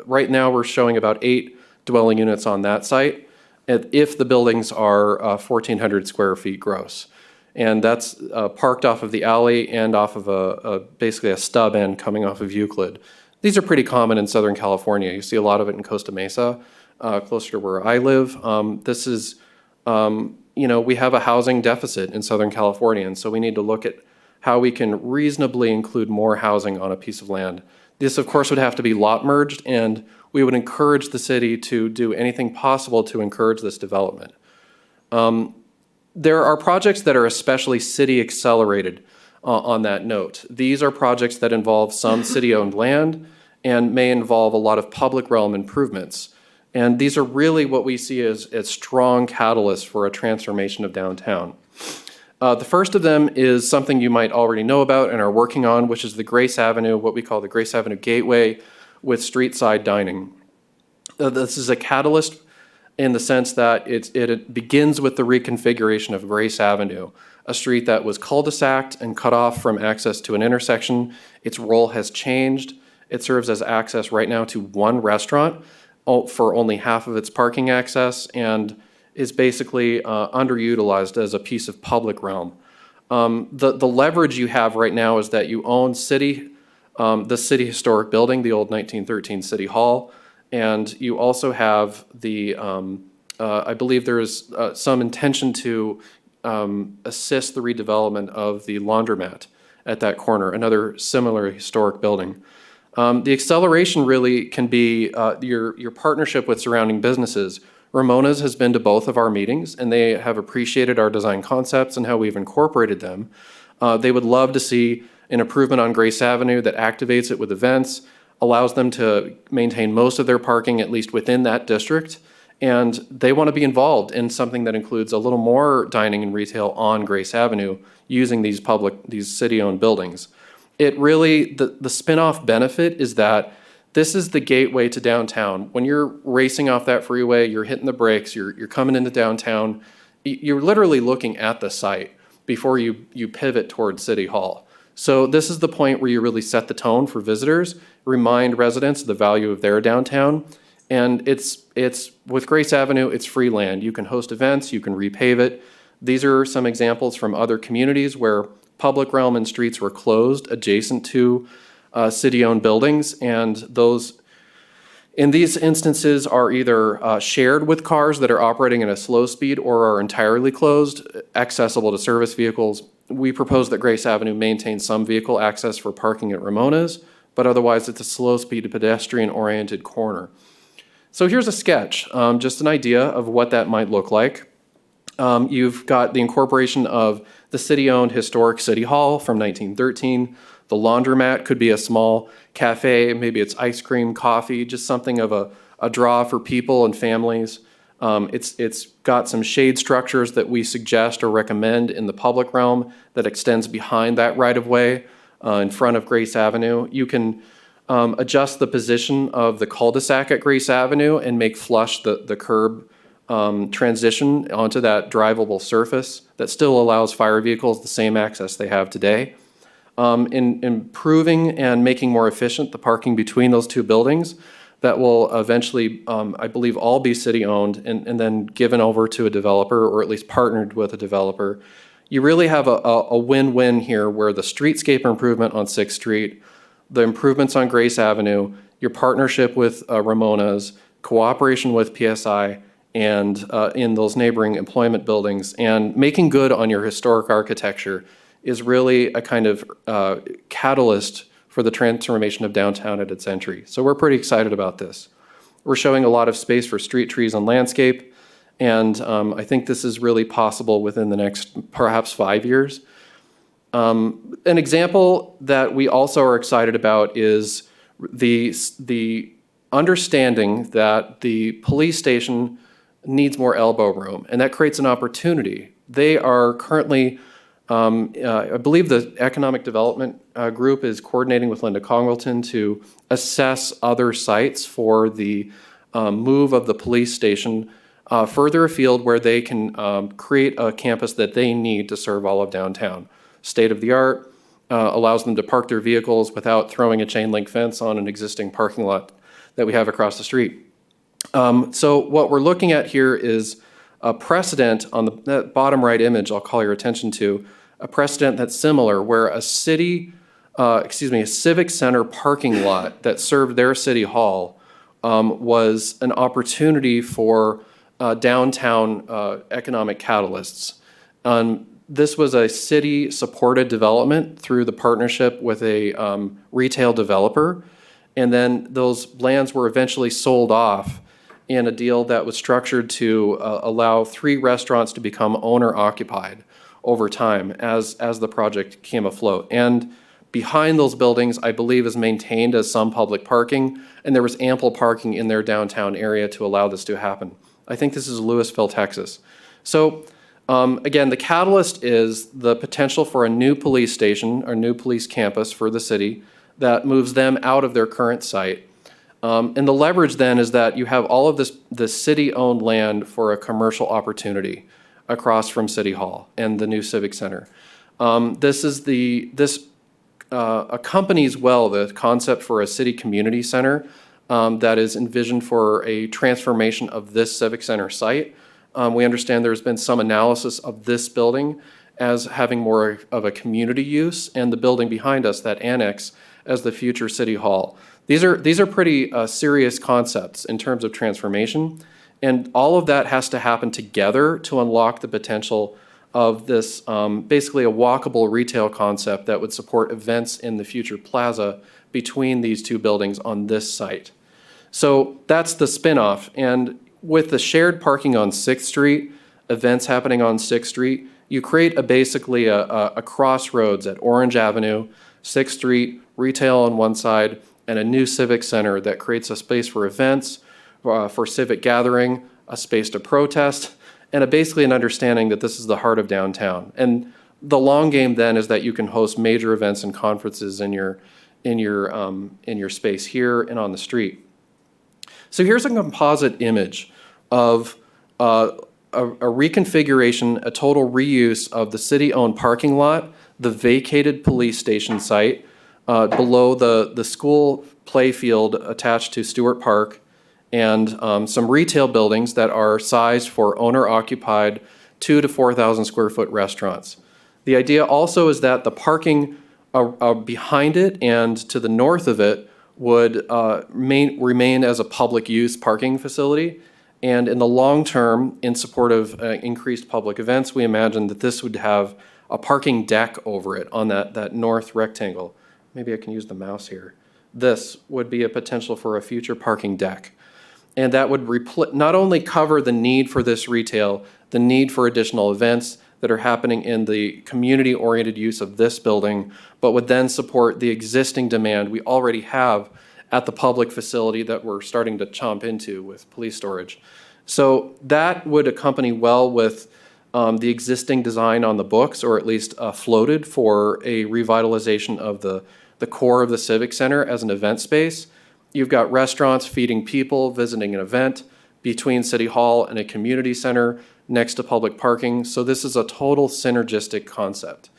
right now we're showing about 8 dwelling units on that site if the buildings are 1,400 square feet gross. And that's parked off of the alley and off of basically a stub end coming off of Euclid. These are pretty common in Southern California. You see a lot of it in Costa Mesa, closer to where I live. This is, we have a housing deficit in Southern California, and so we need to look at how we can reasonably include more housing on a piece of land. This, of course, would have to be lot merged, and we would encourage the city to do anything possible to encourage this development. There are projects that are especially city accelerated on that note. These are projects that involve some city-owned land and may involve a lot of public realm improvements. And these are really what we see as strong catalysts for a transformation of downtown. The first of them is something you might already know about and are working on, which is the Grace Avenue, what we call the Grace Avenue Gateway with street side dining. This is a catalyst in the sense that it begins with the reconfiguration of Grace Avenue, a street that was cul-de-saced and cut off from access to an intersection. Its role has changed. It serves as access right now to one restaurant for only half of its parking access and is basically underutilized as a piece of public realm. The leverage you have right now is that you own the city historic building, the old 1913 City Hall, and you also have the, I believe there is some intention to assist the redevelopment of the laundromat at that corner, another similar historic building. The acceleration really can be your partnership with surrounding businesses. Ramona's has been to both of our meetings, and they have appreciated our design concepts and how we've incorporated them. They would love to see an improvement on Grace Avenue that activates it with events, allows them to maintain most of their parking, at least within that district, and they want to be involved in something that includes a little more dining and retail on Grace Avenue using these city-owned buildings. It really, the spin-off benefit is that this is the gateway to downtown. When you're racing off that freeway, you're hitting the brakes, you're coming into downtown, you're literally looking at the site before you pivot towards City Hall. So this is the point where you really set the tone for visitors, remind residents of the value of their downtown, and it's with Grace Avenue, it's free land. You can host events, you can repave it. These are some examples from other communities where public realm and streets were closed adjacent to city-owned buildings, and those, in these instances, are either shared with cars that are operating at a slow speed or are entirely closed, accessible to service vehicles. We propose that Grace Avenue maintain some vehicle access for parking at Ramona's, but otherwise it's a slow-speed, pedestrian-oriented corner. So here's a sketch, just an idea of what that might look like. You've got the incorporation of the city-owned historic City Hall from 1913, The laundromat could be a small cafe, maybe it's ice cream, coffee, just something of a draw for people and families. It's got some shade structures that we suggest or recommend in the public realm that extends behind that right-of-way in front of Grace Avenue. You can adjust the position of the cul-de-sac at Grace Avenue and make flush the curb transition onto that drivable surface that still allows fire vehicles the same access they have today. In improving and making more efficient the parking between those two buildings that will eventually, I believe, all be city-owned and then given over to a developer, or at least partnered with a developer. You really have a win-win here, where the streetscape improvement on 6th Street, the improvements on Grace Avenue, your partnership with Ramona's, cooperation with PSI, and in those neighboring employment buildings, and making good on your historic architecture is really a kind of catalyst for the transformation of downtown at its entry. So we're pretty excited about this. We're showing a lot of space for street trees and landscape, and I think this is really possible within the next perhaps 5 years. An example that we also are excited about is the understanding that the police station needs more elbow room, and that creates an opportunity. They are currently, I believe the Economic Development Group is coordinating with Linda Congleton to assess other sites for the move of the police station further afield, where they can create a campus that they need to serve all of downtown. State of the art, allows them to park their vehicles without throwing a chain link fence on an existing parking lot that we have across the street. So what we're looking at here is a precedent on that bottom right image I'll call your attention to, a precedent that's similar, where a civic center parking lot that served their city hall was an opportunity for downtown economic catalysts. This was a city-supported development through the partnership with a retail developer, and then those lands were eventually sold off in a deal that was structured to allow 3 restaurants to become owner-occupied over time as the project came afloat. And behind those buildings, I believe, is maintained as some public parking, and there was ample parking in their downtown area to allow this to happen. I think this is Louisville, Texas. So again, the catalyst is the potential for a new police station or new police campus for the city that moves them out of their current site. And the leverage then is that you have all of this city-owned land for a commercial opportunity across from City Hall and the new Civic Center. This accompanies well the concept for a city community center that is envisioned for a transformation of this Civic Center site. We understand there's been some analysis of this building as having more of a community use, and the building behind us, that annex, as the future City Hall. These are pretty serious concepts in terms of transformation, and all of that has to happen together to unlock the potential of this basically a walkable retail concept that would support events in the future plaza between these two buildings on this site. So that's the spinoff, and with the shared parking on 6th Street, events happening on 6th Street, you create basically a crossroads at Orange Avenue, 6th Street, retail on one side, and a new civic center that creates a space for events, for civic gathering, a space to protest, and basically an understanding that this is the heart of downtown. And the long game then is that you can host major events and conferences in your space here and on the street. So here's a composite image of a reconfiguration, a total reuse of the city-owned parking lot, the vacated police station site, below the school play field attached to Stewart Park, and some retail buildings that are sized for owner-occupied 2,000 to 4,000 square foot restaurants. The idea also is that the parking behind it and to the north of it would remain as a public use parking facility. And in the long term, in support of increased public events, we imagine that this would have a parking deck over it on that north rectangle. Maybe I can use the mouse here. This would be a potential for a future parking deck. And that would not only cover the need for this retail, the need for additional events, that are happening in the community-oriented use of this building, but would then support the existing demand we already have at the public facility that we're starting to chomp into with police storage. So that would accompany well with the existing design on the books, or at least floated for a revitalization of the core of the Civic Center as an event space. You've got restaurants feeding people, visiting an event between City Hall and a community center next to public parking. So this is a total synergistic concept.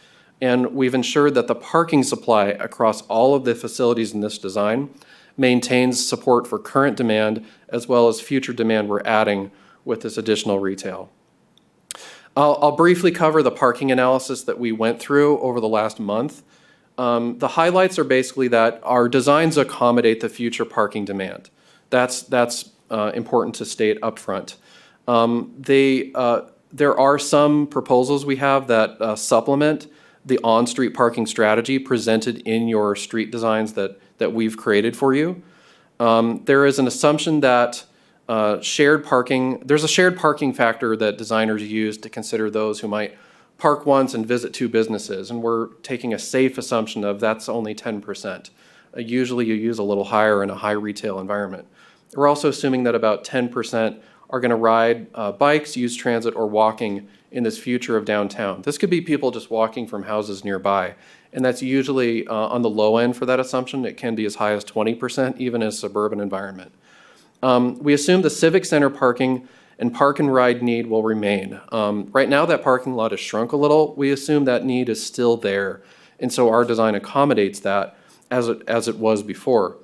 And we've ensured that the parking supply across all of the facilities in this design maintains support for current demand as well as future demand we're adding with this additional retail. I'll briefly cover the parking analysis that we went through over the last month. The highlights are basically that our designs accommodate the future parking demand. That's important to state up front. There are some proposals we have that supplement the on-street parking strategy presented in your street designs that we've created for you. There is an assumption that there's a shared parking factor that designers use to consider those who might park once and visit two businesses, and we're taking a safe assumption of that's only 10%. Usually you use a little higher in a high retail environment. We're also assuming that about 10% are going to ride bikes, use transit, or walking in this future of downtown. This could be people just walking from houses nearby, and that's usually on the low end for that assumption. It can be as high as 20%, even in a suburban environment. We assume the Civic Center parking and park and ride need will remain. Right now that parking lot has shrunk a little. We assume that need is still there, and so our design accommodates that as it was before.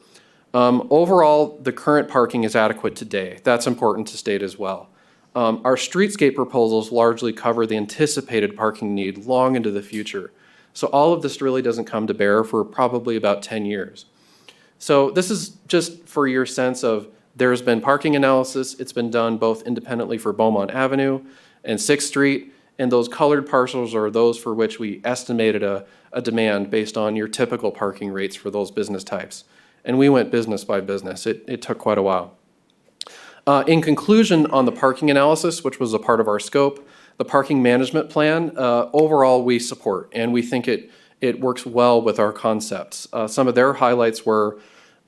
Overall, the current parking is adequate today. That's important to state as well. Our streetscape proposals largely cover the anticipated parking need long into the future. So all of this really doesn't come to bear for probably about 10 years. So this is just for your sense of there's been parking analysis. It's been done both independently for Beaumont Avenue and 6th Street, and those colored parcels are those for which we estimated a demand based on your typical parking rates for those business types. And we went business by business. It took quite a while. In conclusion on the parking analysis, which was a part of our scope, the parking management plan, overall we support, and we think it works well with our concepts. Some of their highlights were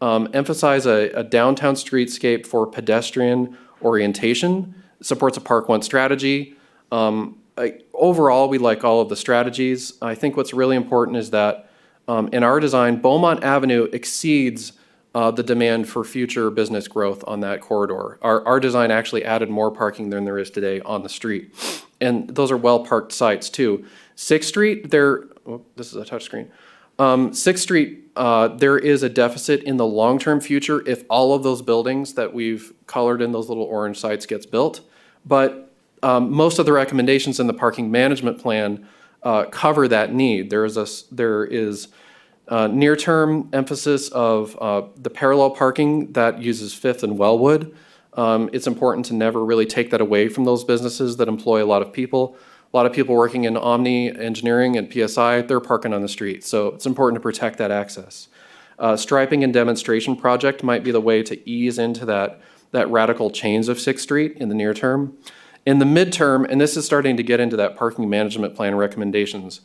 emphasize a downtown streetscape for pedestrian orientation, supports a Park Once strategy. Overall, we like all of the strategies. I think what's really important is that in our design, Beaumont Avenue exceeds the demand for future business growth on that corridor. Our design actually added more parking than there is today on the street. And those are well-parked sites too. 6th Street, this is a touchscreen. 6th Street, there is a deficit in the long-term future if all of those buildings that we've colored in those little orange sites gets built. But most of the recommendations in the parking management plan cover that need. There is near-term emphasis of the parallel parking that uses 5th and Wellwood. It's important to never really take that away from those businesses that employ a lot of people. A lot of people working in Omni Engineering and PSI, they're parking on the street. So it's important to protect that access. Striping and demonstration project might be the way to ease into that radical change of 6th Street in the near term. In the midterm, and this is starting to get into that parking management plan recommendations,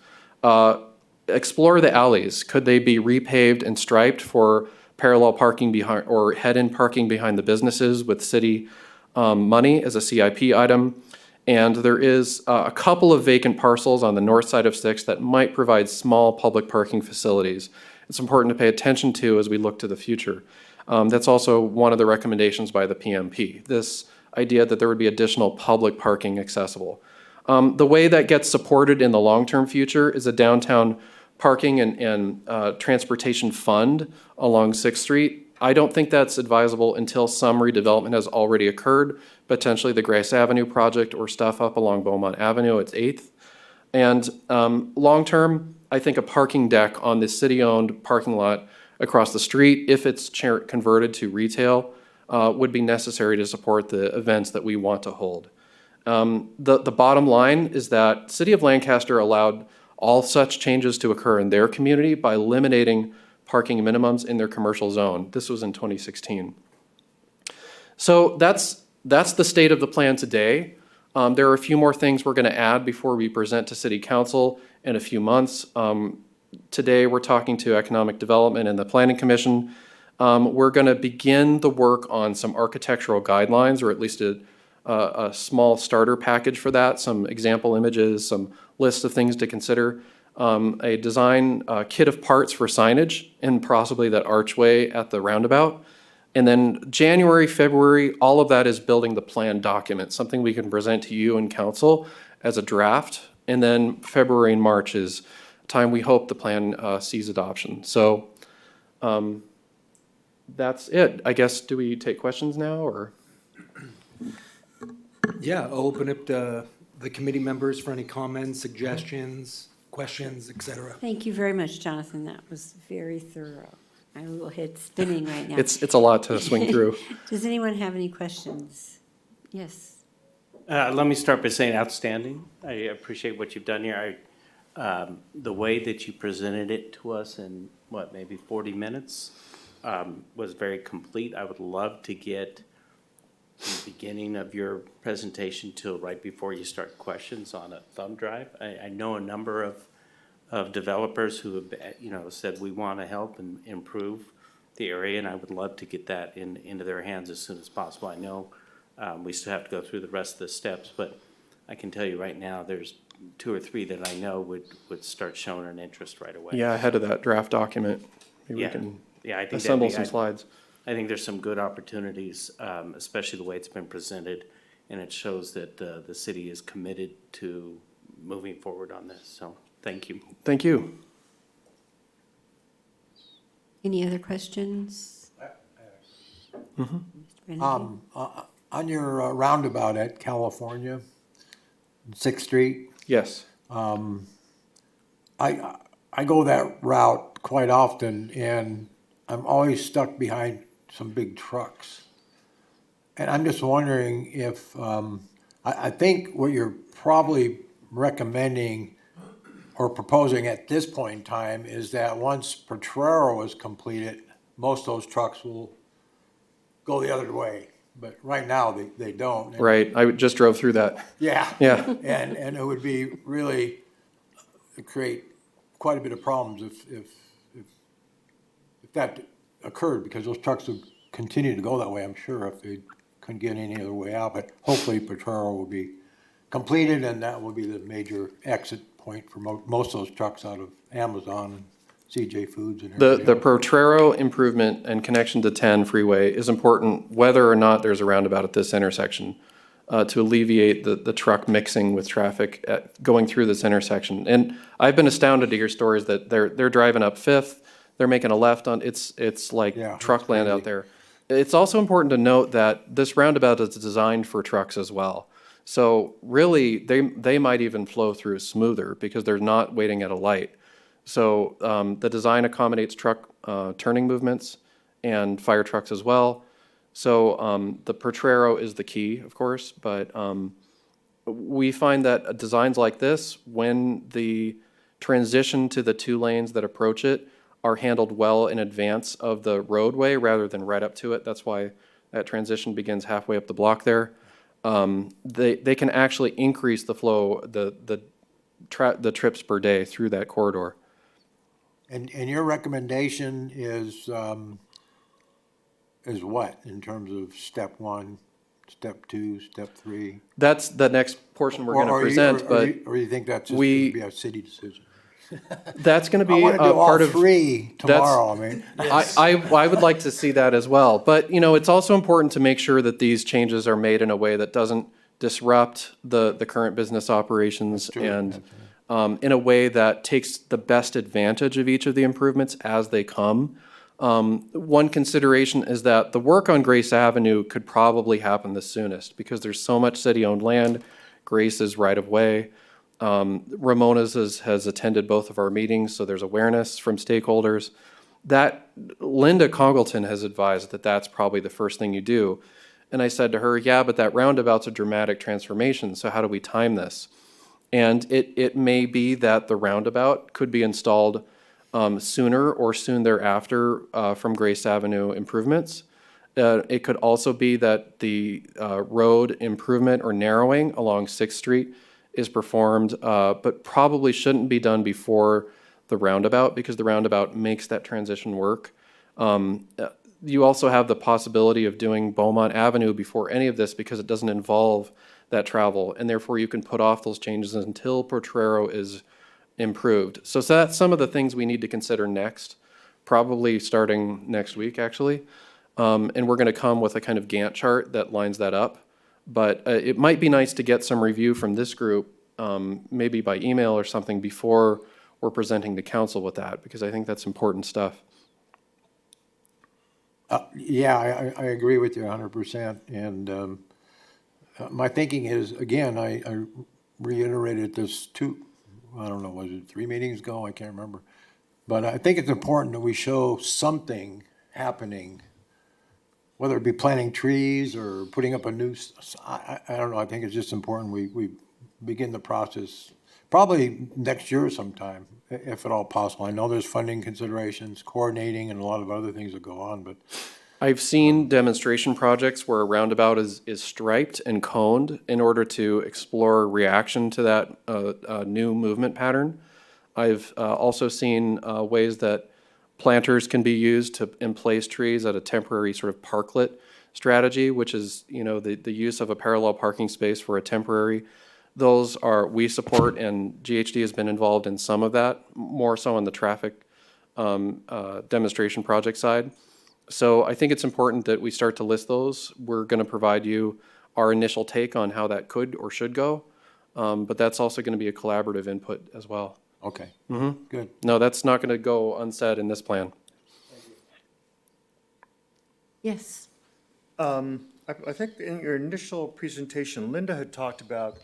explore the alleys. Could they be repaved and striped for parallel parking behind or head-in parking behind the businesses with city money as a CIP item? And there is a couple of vacant parcels on the north side of 6th that might provide small public parking facilities. It's important to pay attention to as we look to the future. That's also one of the recommendations by the PMP, this idea that there would be additional public parking accessible. The way that gets supported in the long-term future is a downtown parking and transportation fund along 6th Street. I don't think that's advisable until some redevelopment has already occurred, potentially the Grace Avenue project or stuff up along Beaumont Avenue at 8th. And long-term, I think a parking deck on the city-owned parking lot across the street, if it's converted to retail, would be necessary to support the events that we want to hold. The bottom line is that City of Lancaster allowed all such changes to occur in their community by eliminating parking minimums in their commercial zone. This was in 2016. So that's the state of the plan today. There are a few more things we're going to add before we present to City Council in a few months. Today, we're talking to Economic Development and the Planning Commission. We're going to begin the work on some architectural guidelines, or at least a small starter package for that, some example images, some lists of things to consider, a design kit of parts for signage, and possibly that archway at the roundabout. And then January, February, all of that is building the plan document, something we can present to you and council as a draft. And then February and March is time we hope the plan sees adoption. So that's it. I guess, do we take questions now, or? Yeah, I'll open up the committee members for any comments, suggestions, questions, et cetera. Thank you very much, Jonathan. That was very thorough. My little head's spinning right now. It's a lot to swing through. Does anyone have any questions? Yes. Let me start by saying outstanding. I appreciate what you've done here. The way that you presented it to us in, maybe 40 minutes was very complete. I would love to get the beginning of your presentation till right before you start questions on a thumb drive. I know a number of developers who have, said we want to help and improve the area, and I would love to get that into their hands as soon as possible. I know we still have to go through the rest of the steps, but I can tell you right now, there's 2 or 3 that I know would start showing an interest right away. Yeah, ahead of that draft document. Maybe Yeah. we can Yeah, I think assemble some slides. I think there's some good opportunities, especially the way it's been presented, and it shows that the city is committed to moving forward on this. So, thank you. Thank you. Any other questions? Mr. Benedict? On your roundabout at California, 6th Street, Yes. I go that route quite often, and I'm always stuck behind some big trucks. And I'm just wondering if, I think what you're probably recommending or proposing at this point in time is that once Potrero is completed, most of those trucks will go the other way. But right now, they don't. And Right. I just drove through that. yeah. Yeah. And it would be really create quite a bit of problems if that occurred, because those trucks would continue to go that way, I'm sure, if they couldn't get any other way out. But hopefully Potrero will be completed, and that will be the major exit point for most of those trucks out of Amazon and CJ Foods and everything. The Potrero improvement and connection to 10 freeway is important whether or not there's a roundabout at this intersection to alleviate the truck mixing with traffic going through this intersection. And I've been astounded to hear stories that they're driving up 5th, they're making a left on, it's like Yeah, truck it's land crazy. out there. It's also important to note that this roundabout is designed for trucks as well. So really, they might even flow through smoother because they're not waiting at a light. So the design accommodates truck turning movements and fire trucks as well. So the Potrero is the key, of course, but we find that designs like this, when the transition to the 2 lanes that approach it are handled well in advance of the roadway rather than right up to it. That's why that transition begins halfway up the block there. They can actually increase the flow, the trips per day through that corridor. And your recommendation is what in terms of step 1, step 2, step 3? That's the next portion we're going to present, or you think that's just going to be a city decision? that's going to I be want to do part all of. 3 tomorrow. I mean, I would like to see that as well. But, it's also important to make sure that these changes are made in a way that doesn't disrupt the current business operations and in a way that takes the best advantage of each of the improvements as they come. One consideration is that the work on Grace Avenue could probably happen the soonest because there's so much city-owned land. Grace is right of way. Ramona's has attended both of our meetings, so there's awareness from stakeholders. That Linda Congleton has advised that that's probably the first thing you do. And I said to her, yeah, but that roundabout's a dramatic transformation, so how do we time this? And it may be that the roundabout could be installed sooner or soon thereafter from Grace Avenue improvements. It could also be that the road improvement or narrowing along Sixth Street is performed, but probably shouldn't be done before the roundabout because the roundabout makes that transition work. You also have the possibility of doing Beaumont Avenue before any of this because it doesn't involve that travel, and therefore you can put off those changes until Potrero is improved. So that's some of the things we need to consider next, probably starting next week, actually. And we're going to come with a kind of Gantt chart that lines that up. But it might be nice to get some review from this group, maybe by email or something, before we're presenting to council with that, because I think that's important stuff. Yeah, I agree with you 100%. And my thinking is, again, I reiterated this I don't know, was it 3 meetings ago? I can't remember. But I think it's important that we show something happening, whether it be planting trees or putting up a new, I don't know, I think it's just important we begin the process probably next year sometime, if at all possible. I know there's funding considerations, coordinating, and a lot of other things that go on, but I've seen demonstration projects where a roundabout is striped and coned in order to explore reaction to that new movement pattern. I've also seen ways that planters can be used to emplace trees at a temporary sort of parklet strategy, which is, the use of a parallel parking space for a temporary. Those we support, and GHD has been involved in some of that, more so on the traffic demonstration project side. So I think it's important that we start to list those. We're going to provide you our initial take on how that could or should go, but that's also going to be a collaborative input as well. okay, good. No, that's not going to go unsaid in this plan. Yes. I think in your initial presentation, Linda had talked about,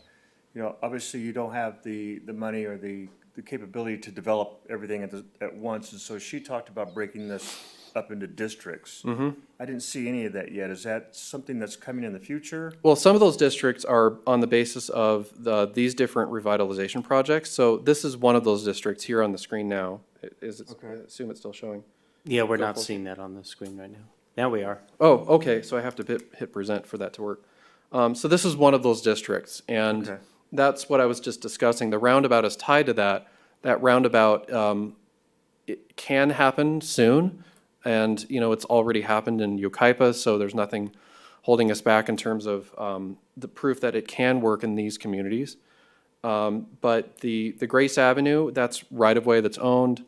obviously you don't have the money or the capability to develop everything at once, and so she talked about breaking this up into districts. I didn't see any of that yet. Is that something that's coming in the future? Well, some of those districts are on the basis of these different revitalization projects. So this is one of those districts here on the screen now. Okay. I assume it's still showing. Yeah, we're Go not full seeing that on the screen right now. Now we are. Oh, okay, so I have to hit present for that to work. So this is one of those districts, and Okay. that's what I was just discussing. The roundabout is tied to that. That roundabout, it can happen soon, and, it's already happened in Yucaipa, so there's nothing holding us back in terms of the proof that it can work in these communities. But the Grace Avenue, that's right-of-way that's owned.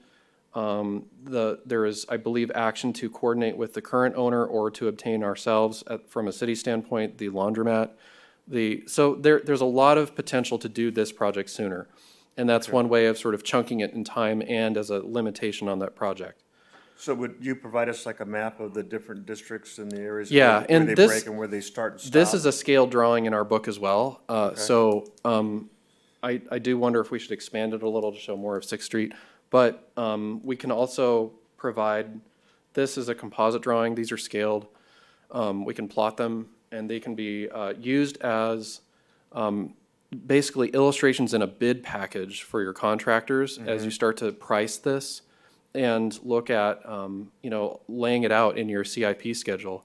There is, I believe, action to coordinate with the current owner or to obtain ourselves, from a city standpoint, the laundromat. So there's a lot of potential to do this project sooner. And that's one way of sort of chunking it in time and as a limitation on that project. So would you provide us like a map of the different districts in the areas Yeah, where and they this- break and where they start and stop? This is a scale drawing in our book as well. So I do wonder if we should expand it a little to show more of Sixth Street. But we can also provide, this is a composite drawing. These are scaled. We can plot them, and they can be used as basically illustrations in a bid package for your contractors as you start to price this and look at, laying it out in your CIP schedule.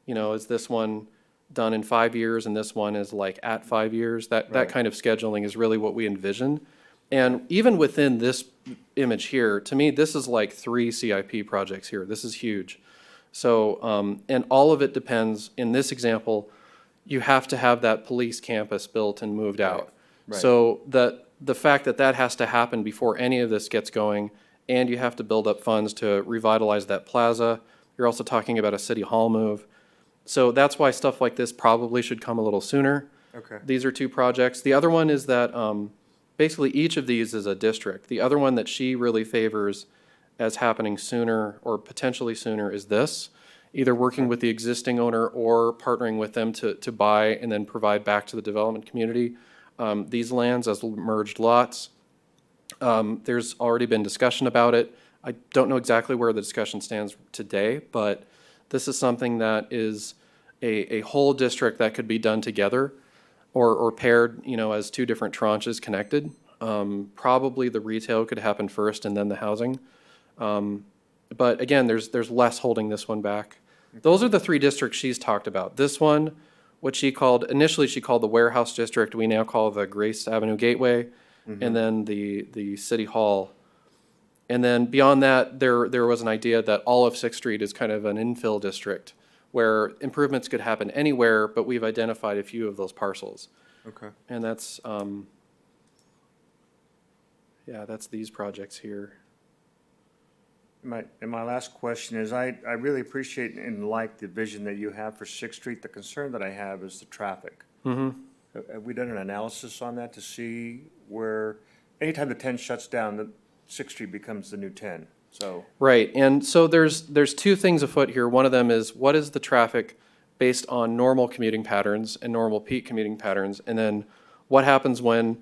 Is this one done in 5 years and this one is like at 5 years? That kind of scheduling is really what we envision. And even within this image here, to me, this is like 3 CIP projects here. This is huge. So, and all of it depends, in this example, you have to have that police campus built and moved out. Right. So the fact that has to happen before any of this gets going, and you have to build up funds to revitalize that plaza. You're also talking about a city hall move. So that's why stuff like this probably should come a little sooner. Okay. These are 2 projects. The other one is that basically each of these is a district. The other one that she really favors as happening sooner or potentially sooner is this, either working with the existing owner or partnering with them to buy and then provide back to the development community these lands as merged lots. There's already been discussion about it. I don't know exactly where the discussion stands today, but this is something that is a whole district that could be done together or paired, as 2 different tranches connected. Probably the retail could happen first and then the housing. But again, there's less holding this one back. Those are the three districts she's talked about. This one, what she called, initially she called the Warehouse District, we now call the Grace Avenue Gateway, and then the City Hall. And then beyond that, there was an idea that all of Sixth Street is kind of an infill district where improvements could happen anywhere, but we've identified a few of those parcels. Okay. And that's, yeah, that's these projects here. My last question is, I really appreciate and like the vision that you have for Sixth Street. The concern that I have is the traffic. Have we done an analysis on that to see where, anytime the 10 shuts down, the Sixth Street becomes the new 10, so. Right, and so there's two things afoot here. One of them is, what is the traffic based on normal commuting patterns and normal peak commuting patterns? And then what happens when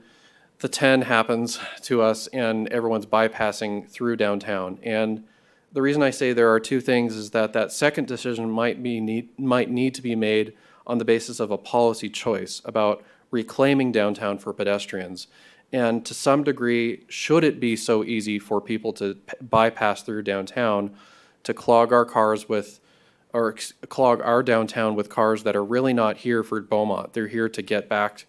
the 10 happens to us and everyone's bypassing through downtown? And the reason I say there are two things is that second decision might need to be made on the basis of a policy choice about reclaiming downtown for pedestrians. And to some degree, should it be so easy for people to bypass through downtown, to clog our cars with, or clog our downtown with cars that are really not here for Beaumont? They're here to get back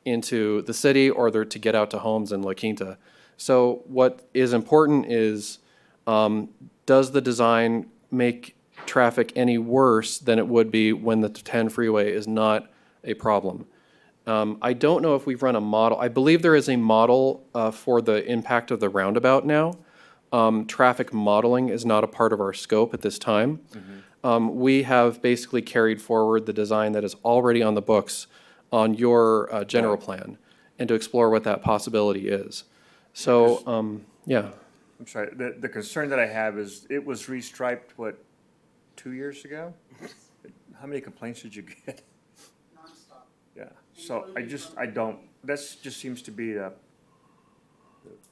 into the city, or they're to get out to homes in La Quinta. So what is important is, does the design make traffic any worse than it would be when the 10 freeway is not a problem? I don't know if we've run a model. I believe there is a model for the impact of the roundabout now. Traffic modeling is not a part of our scope at this time. We have basically carried forward the design that is already on the books on your general plan, and to explore what that possibility is. So, yeah. I'm sorry, the concern that I have is, it was restriped, what, 2 years ago? How many complaints did you get? Nonstop. Yeah, so I don't, that's just seems to be the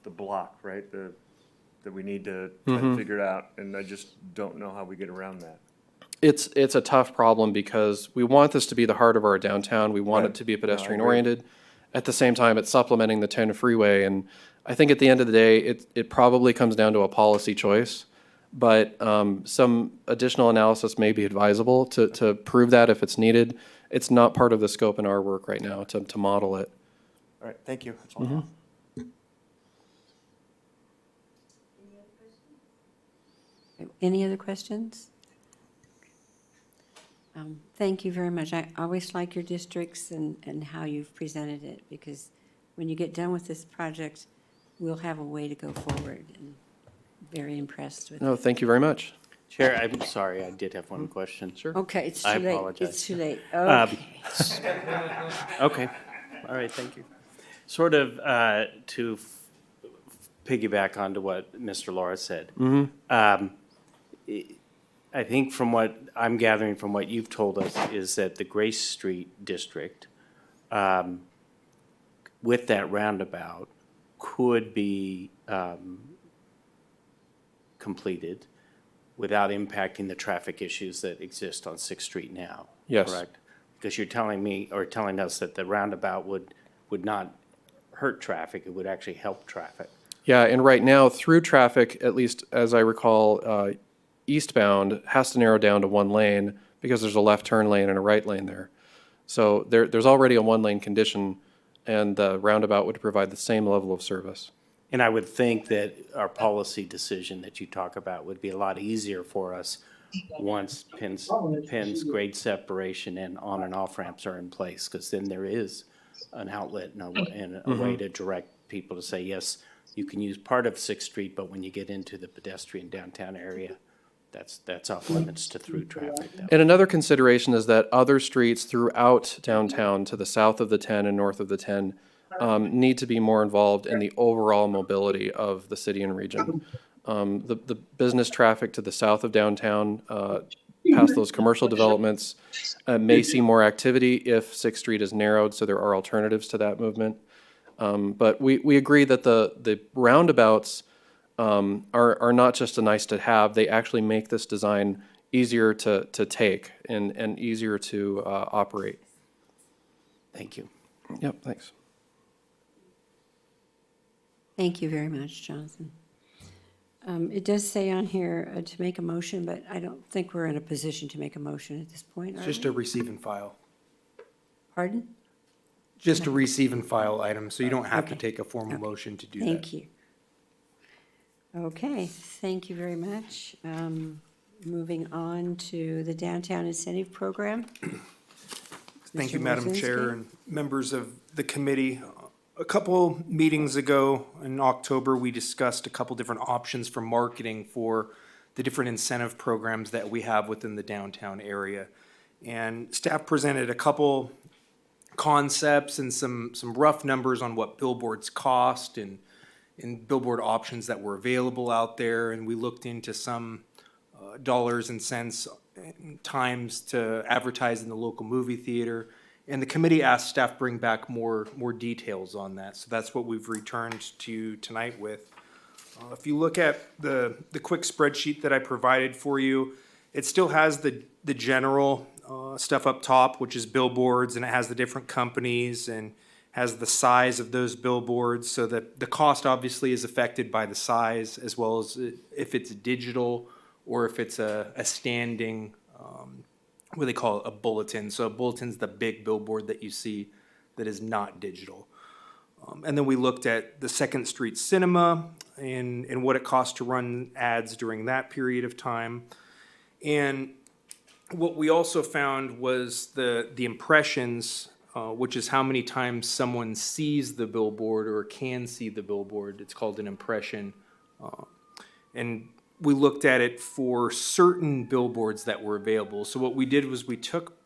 block, right? That we need to try to figure it out, and I just don't know how we get around that. It's a tough problem because we want this to be the heart of our downtown. We want it to be pedestrian oriented. At the same time, it's supplementing the 10 freeway, and I think at the end of the day, it probably comes down to a policy choice. But some additional analysis may be advisable to prove that if it's needed. It's not part of the scope in our work right now to model it. All right, thank you. That's all I have. Any other questions? Thank you very much. I always like your districts and how you've presented it, because when you get done with this project, we'll have a way to go forward, and very impressed with it. No, thank you very much. Chair, I'm sorry, I did have one question. Sure. Okay, it's too I late. apologize. It's too late. Okay. Okay, all right, thank you. Sort of to piggyback onto what Mr. Laura said. I think from what I'm gathering from what you've told us is that the Grace Street district, with that roundabout, could be completed without impacting the traffic issues that exist on Sixth Street now. Yes. Correct? Because you're telling me, or telling us, that the roundabout would not hurt traffic, it would actually help traffic. Yeah, and right now, through traffic, at least as I recall, eastbound has to narrow down to one lane because there's a left turn lane and a right lane there. So there's already a one-lane condition, and the roundabout would provide the same level of service. And I would think that our policy decision that you talk about would be a lot easier for us once pins, grade separation, and on and off ramps are in place, because then there is an outlet and a way to direct people to say, yes, you can use part of Sixth Street, but when you get into the pedestrian downtown area, that's off limits to through traffic. And another consideration is that other streets throughout downtown to the south of the 10 and north of the 10 need to be more involved in the overall mobility of the city and region. The business traffic to the south of downtown, past those commercial developments, may see more activity if Sixth Street is narrowed, so there are alternatives to that movement. But we agree that the roundabouts are not just a nice to have, they actually make this design easier to take and easier to operate. Thank you. Yep, thanks. Thank you very much, Jonathan. It does say on here to make a motion, but I don't think we're in a position to make a motion at this point, It's are just we? a receive and file. Pardon? Just a receive and file item, so you don't have to Okay. take a formal Okay. motion to do that. Thank you. Okay, thank you very much. Moving on to the Downtown Incentive Program. Thank Mr. you, Madam Chair Wozinski? and members of the committee. A couple meetings ago in October, we discussed a couple different options for marketing for the different incentive programs that we have within the downtown area. And staff presented a couple concepts and some rough numbers on what billboards cost and billboard options that were available out there. And we looked into some dollars and cents and times to advertise in the local movie theater. And the committee asked staff bring back more details on that. So that's what we've returned to you tonight with. If you look at the quick spreadsheet that I provided for you, it still has the general stuff up top, which is billboards, and it has the different companies and has the size of those billboards. So that the cost obviously is affected by the size, as well as if it's digital or if it's a standing, what they call it, a bulletin. So a bulletin's the big billboard that you see that is not digital. And then we looked at the Second Street Cinema and what it costs to run ads during that period of time. And what we also found was the impressions, which is how many times someone sees the billboard or can see the billboard. It's called an impression. And we looked at it for certain billboards that were available. So what we did was we took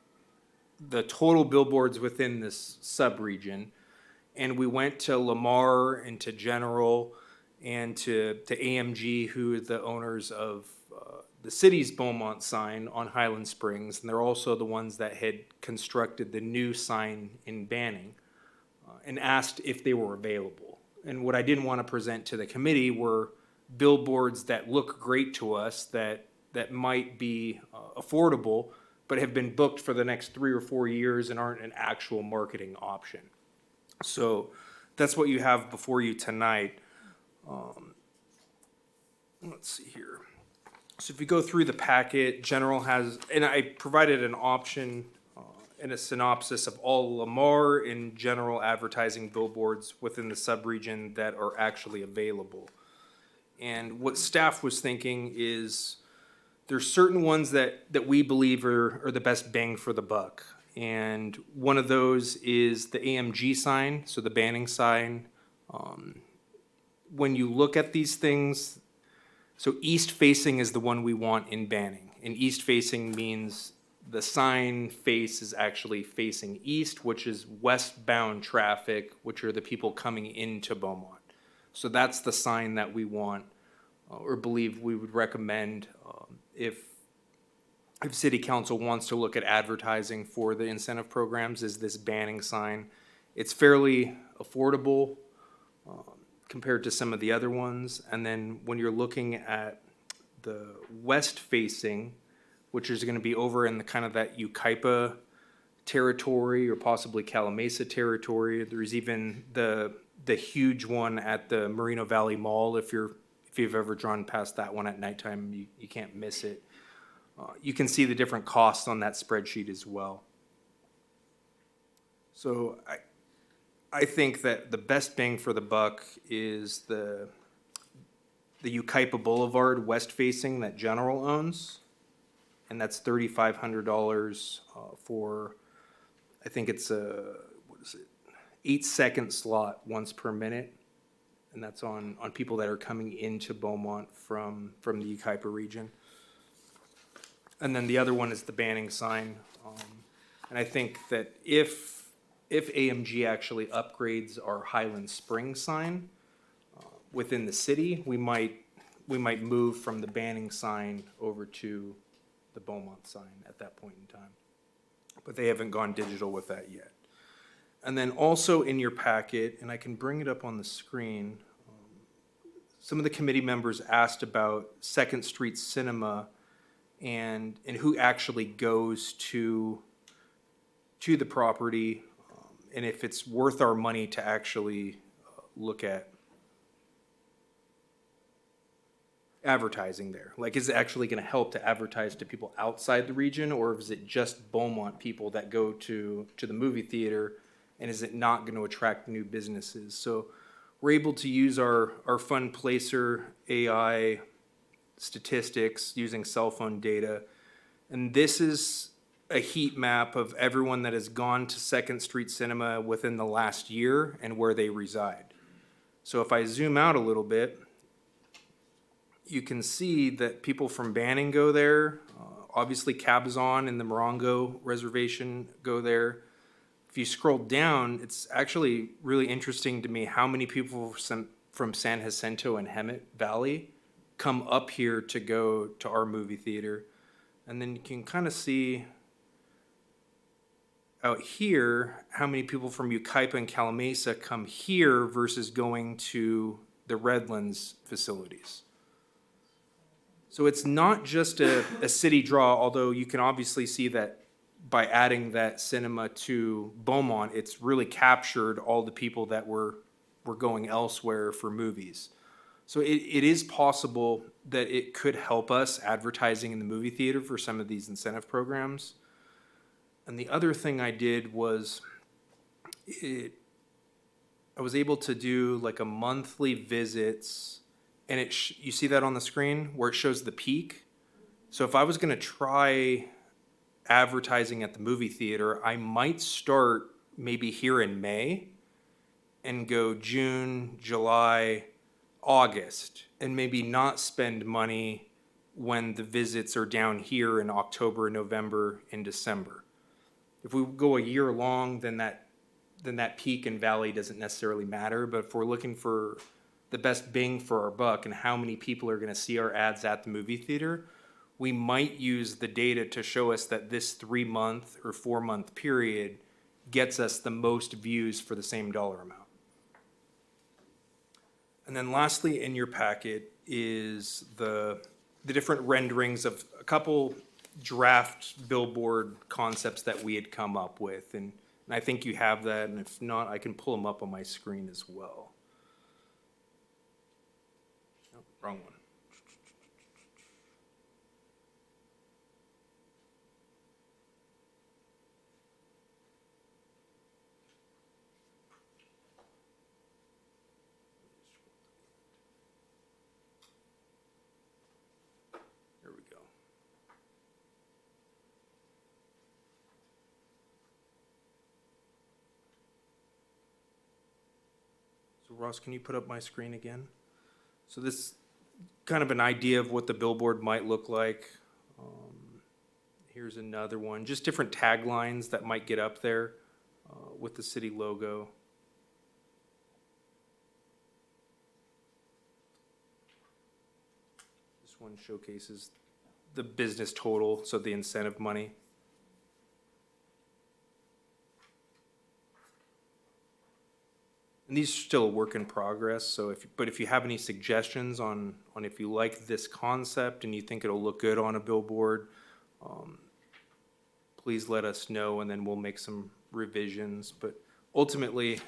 the total billboards within this sub-region, and we went to Lamar and to General and to AMG, who are the owners of the city's Beaumont sign on Highland Springs. And they're also the ones that had constructed the new sign in Banning, and asked if they were available. And what I didn't want to present to the committee were billboards that look great to us, that might be affordable, but have been booked for the next 3 or 4 years and aren't an actual marketing option. So that's what you have before you tonight. Let's see here. So if you go through the packet, General has, and I provided an option and a synopsis of all Lamar and General advertising billboards within the sub-region that are actually available. And what staff was thinking is there's certain ones that we believe are the best bang for the buck. And one of those is the AMG sign, so the Banning sign. When you look at these things, so east facing is the one we want in Banning. And east facing means the sign face is actually facing east, which is westbound traffic, which are the people coming into Beaumont. So that's the sign that we want or believe we would recommend if city council wants to look at advertising for the incentive programs, is this Banning sign. It's fairly affordable compared to some of the other ones. And then when you're looking at the west facing, which is going to be over in the kind of that Yucaipa territory or possibly Calamasa territory. There's even the huge one at the Moreno Valley Mall. If you've ever drawn past that one at nighttime, you can't miss it. You can see the different costs on that spreadsheet as well. So I think that the best bang for the buck is the Yucaipa Boulevard west facing that General owns. And that's $3,500 for, I think it's a, 8-second slot once per minute. And that's on people that are coming into Beaumont from the Yucaipa region. And then the other one is the Banning sign. And I think that if AMG actually upgrades our Highland Springs sign within the city, we might move from the Banning sign over to the Beaumont sign at that point in time. But they haven't gone digital with that yet. And then also in your packet, and I can bring it up on the screen, some of the committee members asked about Second Street Cinema and who actually goes to the property, and if it's worth our money to actually look at. advertising there? Like, is it actually gonna help to advertise to people outside the region, or is it just Beaumont people that go to the movie theater? And is it not gonna attract new businesses? So we're able to use our Fund Placer AI statistics using cell phone data. And this is a heat map of everyone that has gone to Second Street Cinema within the last year and where they reside. So if I zoom out a little bit, you can see that people from Banning go there. Obviously, Cabazon and the Morongo Reservation go there. If you scroll down, it's actually really interesting to me how many people from San Jacinto and Hemet Valley come up here to go to our movie theater. And then you can kind of see out here how many people from Yucaipa and Calamasa come here versus going to the Redlands facilities. So it's not just a city draw, although you can obviously see that by adding that cinema to Beaumont, it's really captured all the people that were going elsewhere for movies. So it is possible that it could help us advertising in the movie theater for some of these incentive programs. And the other thing I did was I was able to do like a monthly visits, and you see that on the screen where it shows the peak. So if I was going to try advertising at the movie theater, I might start maybe here in May and go June, July, August, and maybe not spend money when the visits are down here in October, November, and December. If we go a year long, then that peak and valley doesn't necessarily matter. But if we're looking for the best bang for our buck and how many people are going to see our ads at the movie theater, we might use the data to show us that this 3-month or 4-month period gets us the most views for the same dollar amount. And then lastly in your packet is the different renderings of a couple draft billboard concepts that we had come up with. And I think you have that, and if not, I can pull them up on my screen as well. Oh, wrong one. There we go. So Ross, can you put up my screen again? So this is kind of an idea of what the billboard might look like. Here's another one, just different taglines that might get up there with the city logo. This one showcases the business total, so the incentive money. And these are still a work in progress, so if you have any suggestions on if you like this concept and you think it'll look good on a billboard, please let us know, and then we'll make some revisions. But ultimately,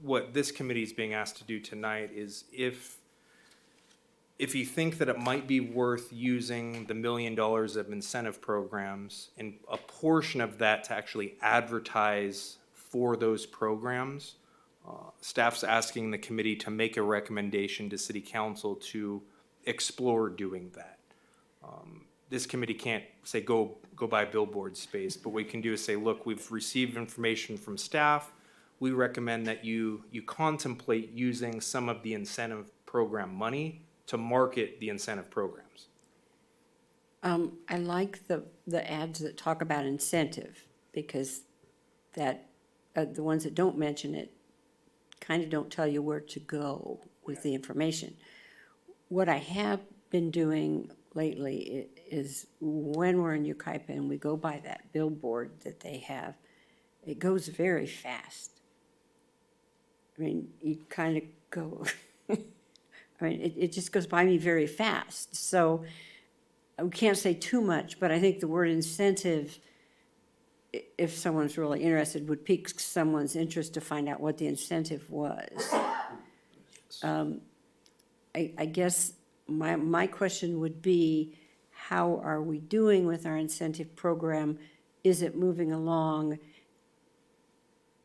what this committee is being asked to do tonight is if you think that it might be worth using the $1 million of incentive programs and a portion of that to actually advertise for those programs, staff's asking the committee to make a recommendation to city council to explore doing that. This committee can't say go buy billboard space, but what we can do is say, look, we've received information from staff. We recommend that you contemplate using some of the incentive program money to market the incentive programs. I like the ads that talk about incentive, because that, the ones that don't mention it kind of don't tell you where to go with the information. What I have been doing lately is when we're in Yucaipa and we go by that billboard that they have, it goes very fast. I mean, you kind of go, I mean, it just goes by me very fast. So we can't say too much, but I think the word incentive, if someone's really interested, would pique someone's interest to find out what the incentive was. I guess my question would be, how are we doing with our incentive program? Is it moving along?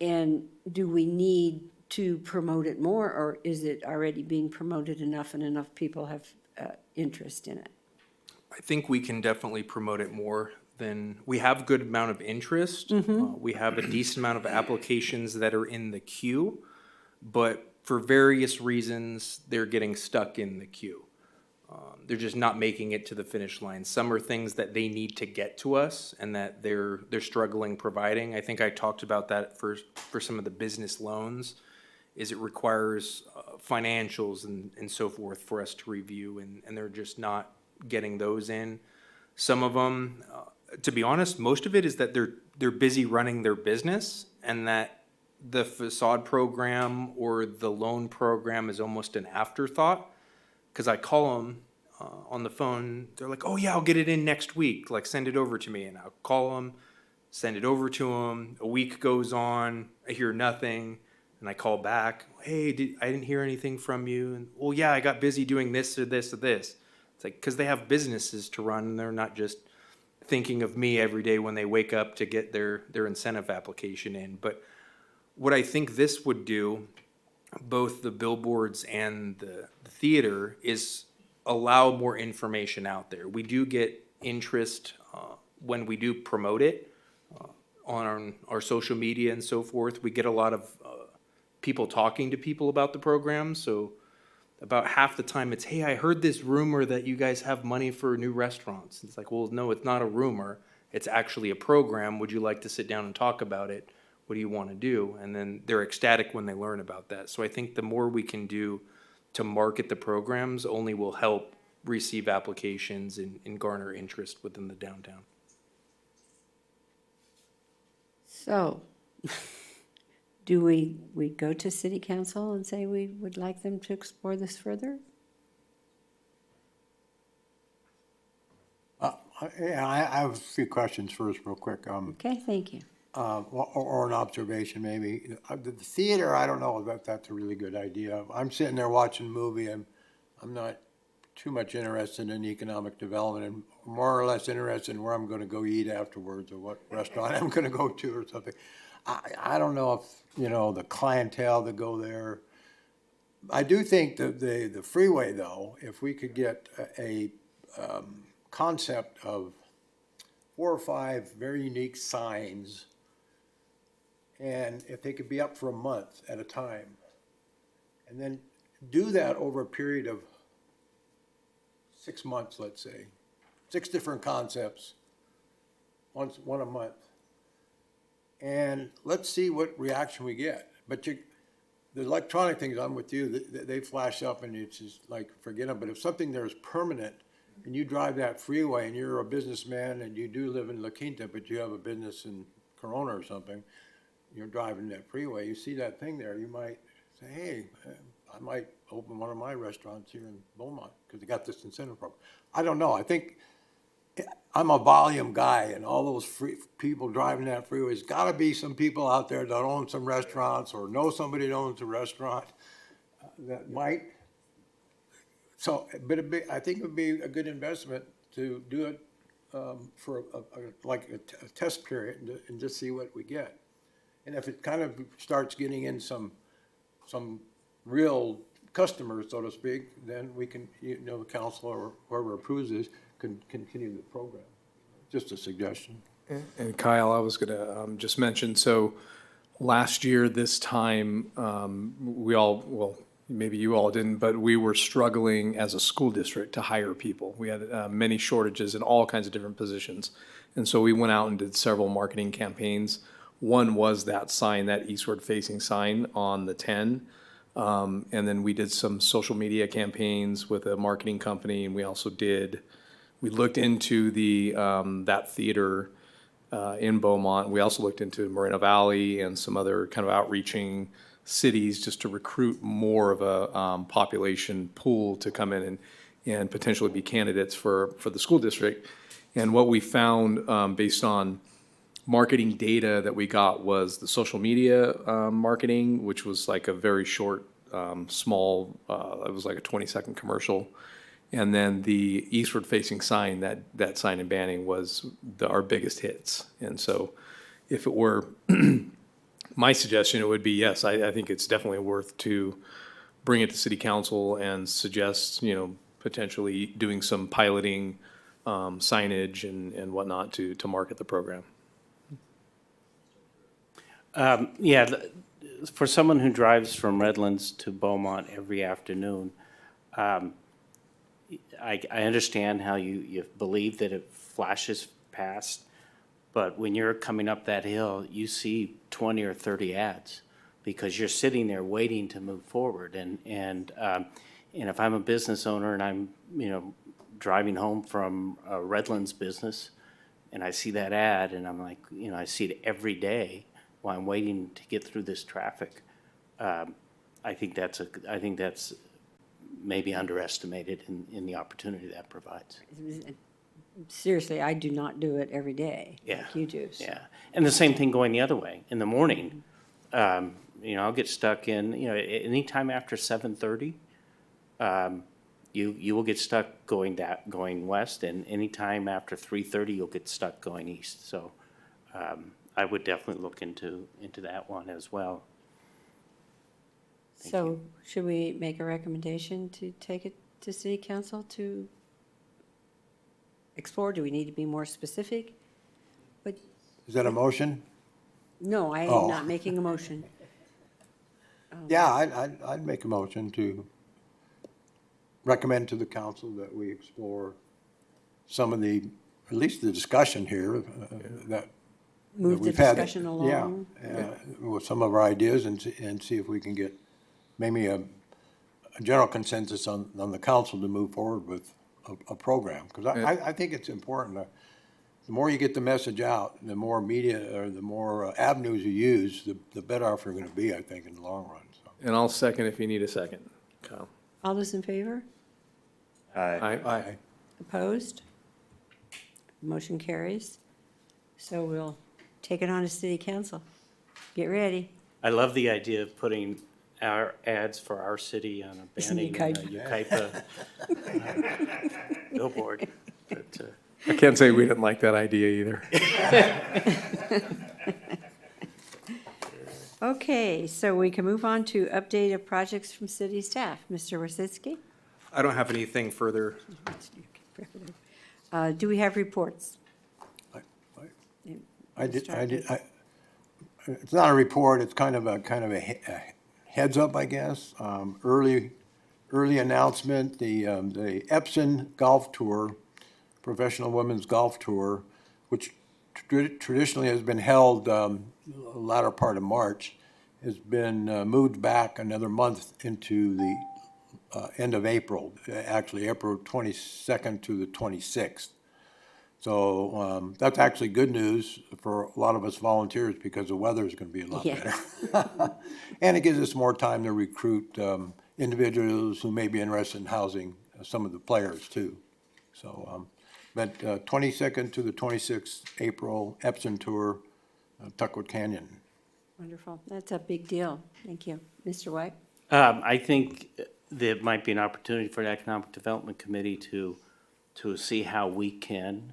And do we need to promote it more, or is it already being promoted enough and enough people have interest in it? I think we can definitely promote it more than, we have a good amount of interest. We have a decent amount of applications that are in the queue, but for various reasons, they're getting stuck in the queue. They're just not making it to the finish line. Some are things that they need to get to us and that they're struggling providing. I think I talked about that for some of the business loans, is it requires financials and so forth for us to review, and they're just not getting those in. Some of them, to be honest, most of it is that they're busy running their business, and that the facade program or the loan program is almost an afterthought. Because I call them on the phone, they're like, oh yeah, I'll get it in next week, like send it over to me. And I'll call them, send it over to them. A week goes on, I hear nothing, and I call back, hey, I didn't hear anything from you. And, well, yeah, I got busy doing this or this or this. It's like, because they have businesses to run, and they're not just thinking of me every day when they wake up to get their incentive application in. But what I think this would do, both the billboards and the theater, is allow more information out there. We do get interest when we do promote it on our social media and so forth. We get a lot of people talking to people about the program. So about half the time it's, hey, I heard this rumor that you guys have money for new restaurants. It's like, well, no, it's not a rumor. It's actually a program. Would you like to sit down and talk about it? What do you want to do? And then they're ecstatic when they learn about that. So I think the more we can do to market the programs only will help receive applications and garner interest within the downtown. So, do we go to city council and say we would like them to explore this further? Yeah, I have a few questions first, real quick. Okay, thank you. Or an observation, maybe. The theater, I don't know if that's a really good idea. I'm sitting there watching a movie, and I'm not too much interested in economic development, and more or less interested in where I'm gonna go eat afterwards, or what restaurant I'm gonna go to or something. I don't know if, the clientele that go there. I do think that the freeway, though, if we could get a concept of 4 or 5 very unique signs, and if they could be up for a month at a time, and then do that over a period of 6 months, let's say, 6 different concepts, one a month, and let's see what reaction we get. But the electronic things, I'm with you, they flash up and it's just like, forget them. But if something there is permanent, and you drive that freeway and you're a businessman and you do live in La Quinta, but you have a business in Corona or something, you're driving that freeway, you see that thing there, you might say, hey, I might open one of my restaurants here in Beaumont because they got this incentive program. I don't know. I think I'm a volume guy, and all those people driving that freeway, there's got to be some people out there that own some restaurants or know somebody that owns a restaurant that might. So, but I think it would be a good investment to do it for a test period and just see what we get. And if it kind of starts getting in some real customers, so to speak, then we can, the council or whoever approves this can continue the program. Just a suggestion. And Kyle, I was gonna just mention, so last year, this time, maybe you all didn't, but we were struggling as a school district to hire people. We had many shortages in all kinds of different positions. And so we went out and did several marketing campaigns. One was that sign, that eastward-facing sign on the 10. And then we did some social media campaigns with a marketing company, and we also we looked into that theater in Beaumont. We also looked into Moreno Valley and some other kind of outreaching cities just to recruit more of a population pool to come in and potentially be candidates for the school district. And what we found based on marketing data that we got was the social media marketing, which was like a very short, small, it was like a 20-second commercial. And then the eastward-facing sign, that sign in Banning was our biggest hits. And so if it were my suggestion, it would be, yes, I think it's definitely worth to bring it to city council and suggest, potentially doing some piloting, signage and whatnot to market the program. Yeah, for someone who drives from Redlands to Beaumont every afternoon, I understand how you believe that it flashes past, but when you're coming up that hill, you see 20 or 30 ads because you're sitting there waiting to move forward. And if I'm a business owner and I'm, driving home from a Redlands business and I see that ad and I'm like, I see it every day while I'm waiting to get through this traffic. I think that's maybe underestimated in the opportunity that provides. Seriously, I do not do it every day Yeah. like you do. So. Yeah, and the same thing going the other way. In the morning, I'll get stuck in, anytime after 7:30, you will get stuck going west, and anytime after 3:30, you'll get stuck going east. So I would definitely look into that one as well. So should we make a recommendation to take it to city council to explore? Do we need to be more specific? But Is that a motion? no, I am Oh. not making a motion. Yeah, I'd make a motion to recommend to the council that we explore some of at least the discussion here, that Move the we've had. discussion along. With some of our ideas and see if we can get maybe a general consensus on the council to move forward with a program. Because I think it's important. The more you get the message out, the more media or the more avenues you use, the better off we're going to be, I think, in the long run. So. And I'll second if you need a second, Kyle. All those in favor? Aye. Opposed? Motion carries. So we'll take it on to city council. Get ready. I love the idea of putting our ads for our city on a Banning and a Yucaipa billboard. But, I can't say we didn't like that idea either. Okay, so we can move on to update of projects from city staff. Mr. Wasitsky? I don't have anything further. Do we have reports? It's not a report, it's kind of a heads up, I guess. Early announcement, the Epson Golf Tour, Professional Women's Golf Tour, which traditionally has been held the latter part of March, has been moved back another month into the end of April, actually April 22nd to the 26th. So that's actually good news for a lot of us volunteers because the weather is going to be a lot better. And it gives us more time to recruit individuals who may be interested in housing some of the players too. So, but 22nd to the 26th April, Epson Tour, Tuckwood Canyon. Wonderful. That's a big deal. Thank you. Mr. White? I think there might be an opportunity for the Economic Development Committee to see how we can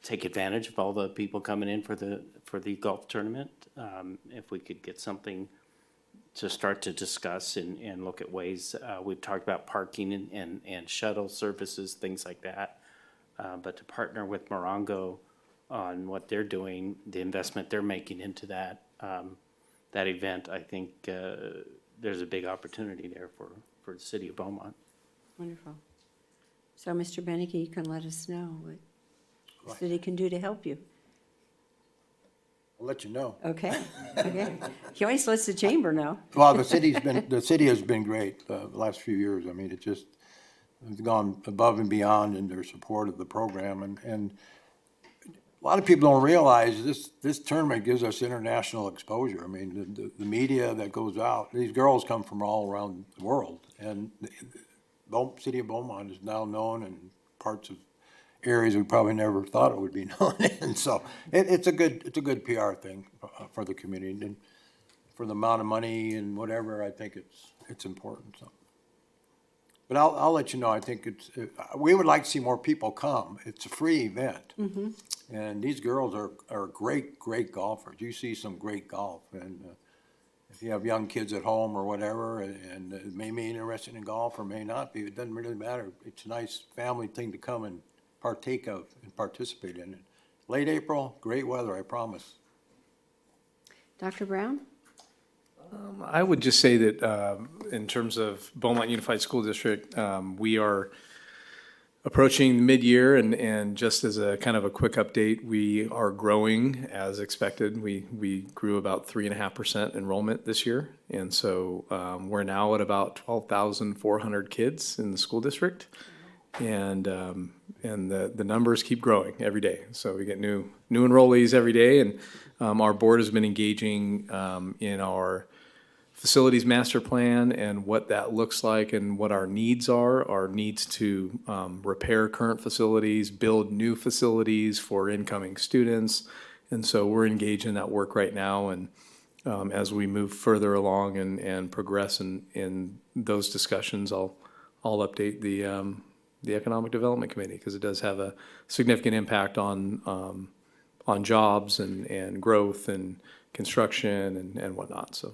take advantage of all the people coming in for the golf tournament. If we could get something to start to discuss and look at ways, we've talked about parking and shuttle services, things like that. But to partner with Morongo on what they're doing, the investment they're making into that event, I think there's a big opportunity there for the city of Beaumont. Wonderful. So, Mr. Beneke, you can let us know what the city can do to help you. I'll let you know. Okay, okay. He always lets the chamber know. Well, the city has been great the last few years. I mean, it's gone above and beyond in their support of the program. And a lot of people don't realize this tournament gives us international exposure. I mean, the media that goes out, these girls come from all around the world. And the city of Beaumont is now known in parts of areas we probably never thought it would be known in. So it's a good PR thing for the community. And for the amount of money and whatever, I think it's important. So, But I'll let you know, I think we would like to see more people come. It's a free event. And these girls are great, great golfers. You see some great golf. And if you have young kids at home or whatever, and may be interested in golf or may not be, it doesn't really matter. It's a nice family thing to come and partake of and participate in it. Late April, great weather, I promise. Dr. Brown? I would just say that in terms of Beaumont Unified School District, we are approaching mid-year, and just as a kind of a quick update, we are growing as expected. We grew about 3.5% enrollment this year, and so we're now at about 12,400 kids in the school district, and the numbers keep growing every day. So we get new enrollees every day, and our board has been engaging in our facilities master plan and what that looks like and what our needs are. Our needs to repair current facilities, build new facilities for incoming students. And so we're engaged in that work right now. And as we move further along and progress in those discussions, I'll update the Economic Development Committee, because it does have a significant impact on jobs and growth and construction and whatnot. So.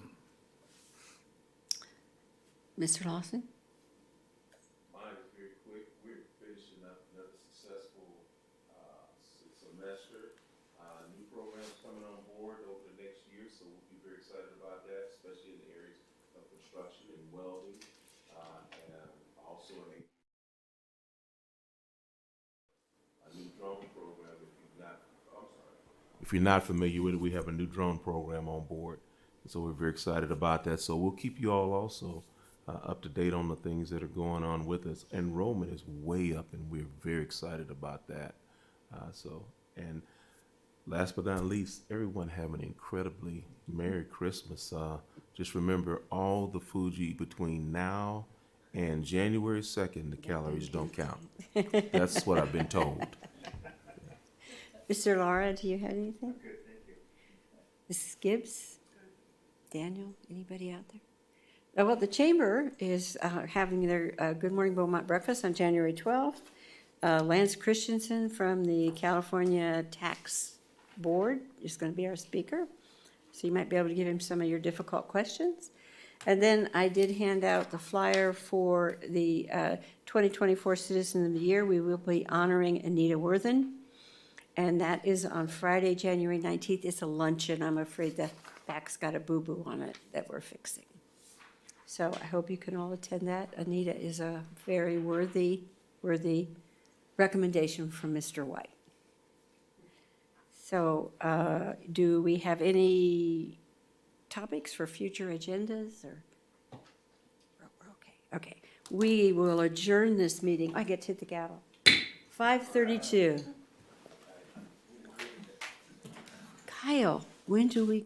Mr. Lawson? Mine is very quick. We're finishing up another successful semester. New programs coming on board over the next year, so we'll be very excited about that, especially in the areas of construction and welding, and also a new drone program. If you're not familiar with it, we have a new drone program on board, so we're very excited about that. So we'll keep you all also up to date on the things that are going on with us. Enrollment is way up, and we're very excited about that. And last but not least, everyone have an incredibly Merry Christmas. Just remember, all the food you eat between now and January 2nd, the calories don't count. That's what I've been told. Mr. Lara, do you have anything? Good, thank you. Mrs. Gibbs? Daniel, anybody out there? Well, the Chamber is having their Good Morning Beaumont breakfast on January 12th. Lance Christensen from the California Tax Board is going to be our speaker, so you might be able to give him some of your difficult questions. And then I did hand out the flyer for the 2024 Citizen of the Year. We will be honoring Anita Worthen, and that is on Friday, January 19th. It's a luncheon. I'm afraid the back's got a boo-boo on it that we're fixing. So I hope you can all attend that. Anita is a very worthy recommendation from Mr. White. So do we have any topics for future agendas, or? Okay. We will adjourn this meeting. I get to hit the gavel. 5:32. Kyle, when do we?